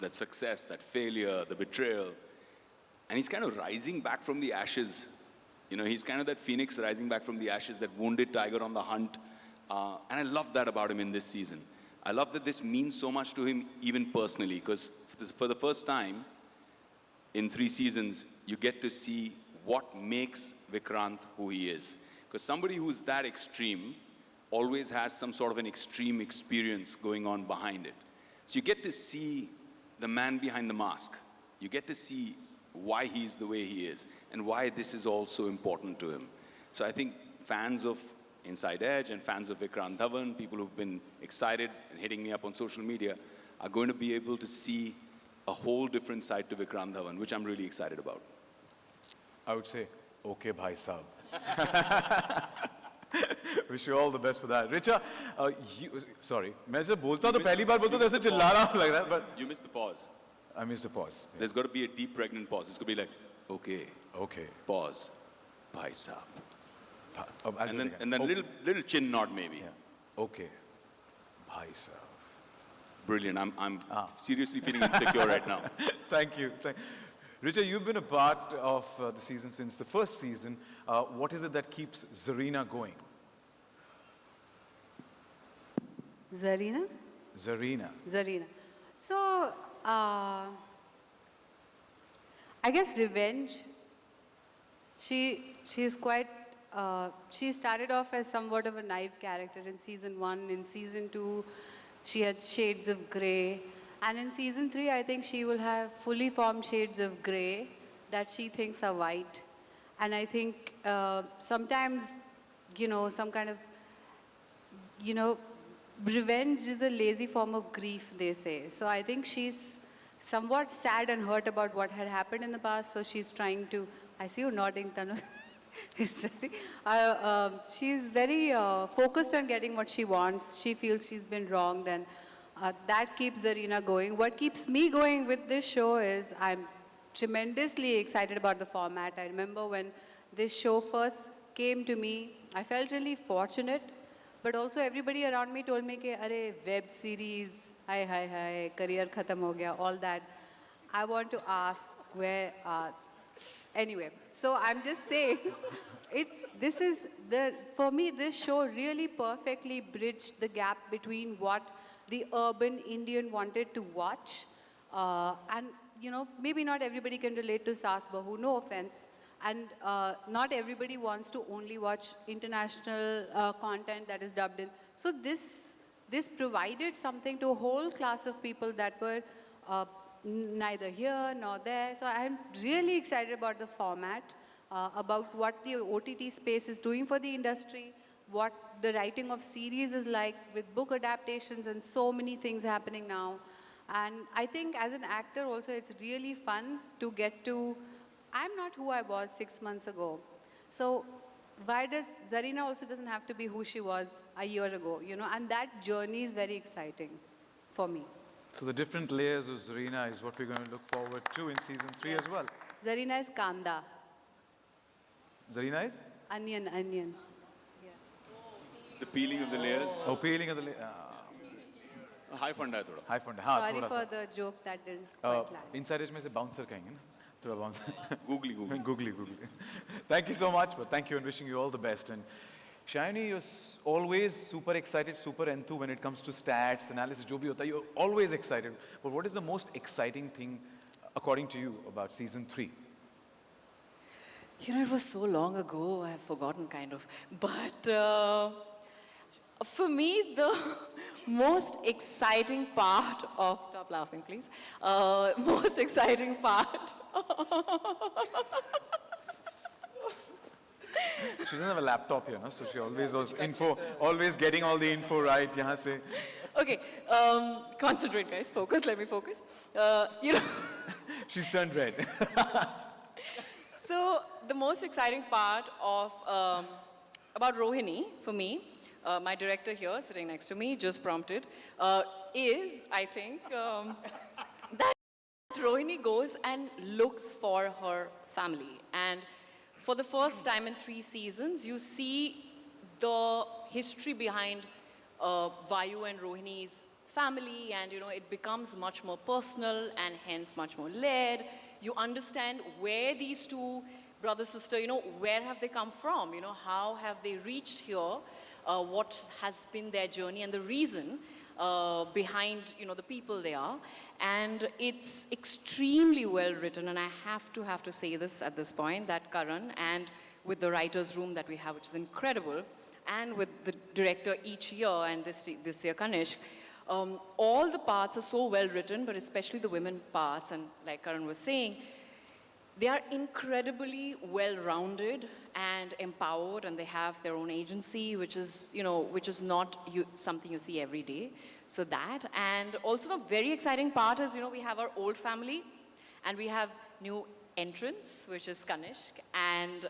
that success, that failure, the betrayal, and he's kind of rising back from the ashes. He's kind of that phoenix rising back from the ashes, that wounded tiger on the hunt. And I love that about him in this season. I love that this means so much to him, even personally, because for the first time in 3 seasons, you get to see what makes Vikrant who he is. Because somebody who's that extreme always has some sort of an extreme experience going on behind it. So you get to see the man behind the mask. You get to see why he's the way he is and why this is all so important to him. So I think fans of Inside Edge and fans of Vikrant Dhawan, people who've been excited and hitting me up on social media, are going to be able to see a whole different side to Vikrant Dhawan, which I'm really excited about. I would say, okay, bhai sahab. Wish you all the best for that. Richa, sorry, मैं जब बोलता हूँ तो पहली बार बोलता हूँ तो ऐसे चिल्ला रहा हूँ लग रहा है, but You missed the pause. I missed the pause. There's got to be a deep pregnant pause. It's going to be like, okay, Okay. pause, bhai sahab. I'll do it And then again. little chin nod maybe. Okay, bhai sahab. Brilliant. I'm seriously feeling insecure right now. Thank you. Richa, you've been a part of the season since the first season. What is it that keeps Zarina going? Zarina? Zarina. So, I guess revenge. She's quite. She started off as somewhat of a naive character in season 1. In season 2, she had shades of grey. And in season 3, I think she will have fully formed shades of grey that she thinks are white. And I think sometimes, some kind of, revenge is a lazy form of grief, they say. So I think she's somewhat sad and hurt about what had happened in the past. So she's trying to, I see you nodding, Tanu. She's very focused on getting what she wants. She feels she's been wronged, and that keeps Zarina going. What keeps me going with this show is I'm tremendously excited about the format. I remember when this show first came to me, I felt really fortunate, but also everybody around me told me, "Arey, web series, hi, career khatam ho gaya," all that. I want to ask where. Anyway, so I'm just saying, for me, this show really perfectly bridged the gap between what the urban Indian wanted to watch. And, maybe not everybody can relate to Saas Bahu, no offense. And not everybody wants to only watch international content that is dubbed in. So this provided something to a whole class of people that were neither here nor there. So I'm really excited about the format, about what the OTT space is doing for the industry, what the writing of series is like with book adaptations and so many things happening now. And I think as an actor also, it's really fun to get to, I'm not who I was 6 months ago. So why does Zarina also doesn't have to be who she was a year ago, and that journey is very exciting for me. So the different layers of Zarina is what we're going to look forward to in season 3 as well. Zarina is kanda, Zarina is? onion. The peeling of the layers. Oh, peeling of the layers. High funda hai thoda. High fund. Sorry for the joke that didn't quite land. Inside Edge में से bouncer कहेंगे ना? थोड़ा bouncer. Googly. Thank you so much. But thank you and wishing you all the best. And Shayani, you're always super excited, super enthused when it comes to stats, analysis, जो भी होता है, you're always excited. But what is the most exciting thing, according to you, about season 3? It was so long ago, I have forgotten kind of. But for me, the most exciting part of, stop laughing please, most exciting part She doesn't have a laptop here, no? So she always getting all the info right. Yahan se. Okay, concentrate, guys. Focus. Let me focus. You know. She's turned red. So the most exciting part of about Rohini for me, my director here sitting next to me just prompted, is I think that Rohini goes and looks for her family, and for the first time in 3 seasons, you see the history behind Vayu and Rohini's family, and you know it becomes much more personal and hence much more layered. You understand where these two brother sister, you know, where have they come from? You know, how have they reached here? What has been their journey and the reason behind, you know, the people they are. And it's extremely well written, and I have to say this at this point, that Karan, and with the writer's room that we have, which is incredible, and with the director each year, and this year Kanishk, all the parts are so well written, but especially the women parts, and like Karan was saying, they are incredibly well-rounded and empowered, and they have their own agency, which is, you know, which is not something you see every day. So that, and also the very exciting part is, you know, we have our old family, and we have new entrants, which is Kanishk and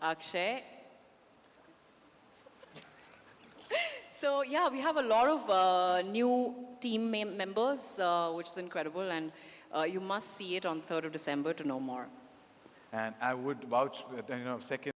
Akshay. So yeah, we have a lot of new team members, which is incredible, and you must see it on 3rd of December to know more. And I would vouch, you know, second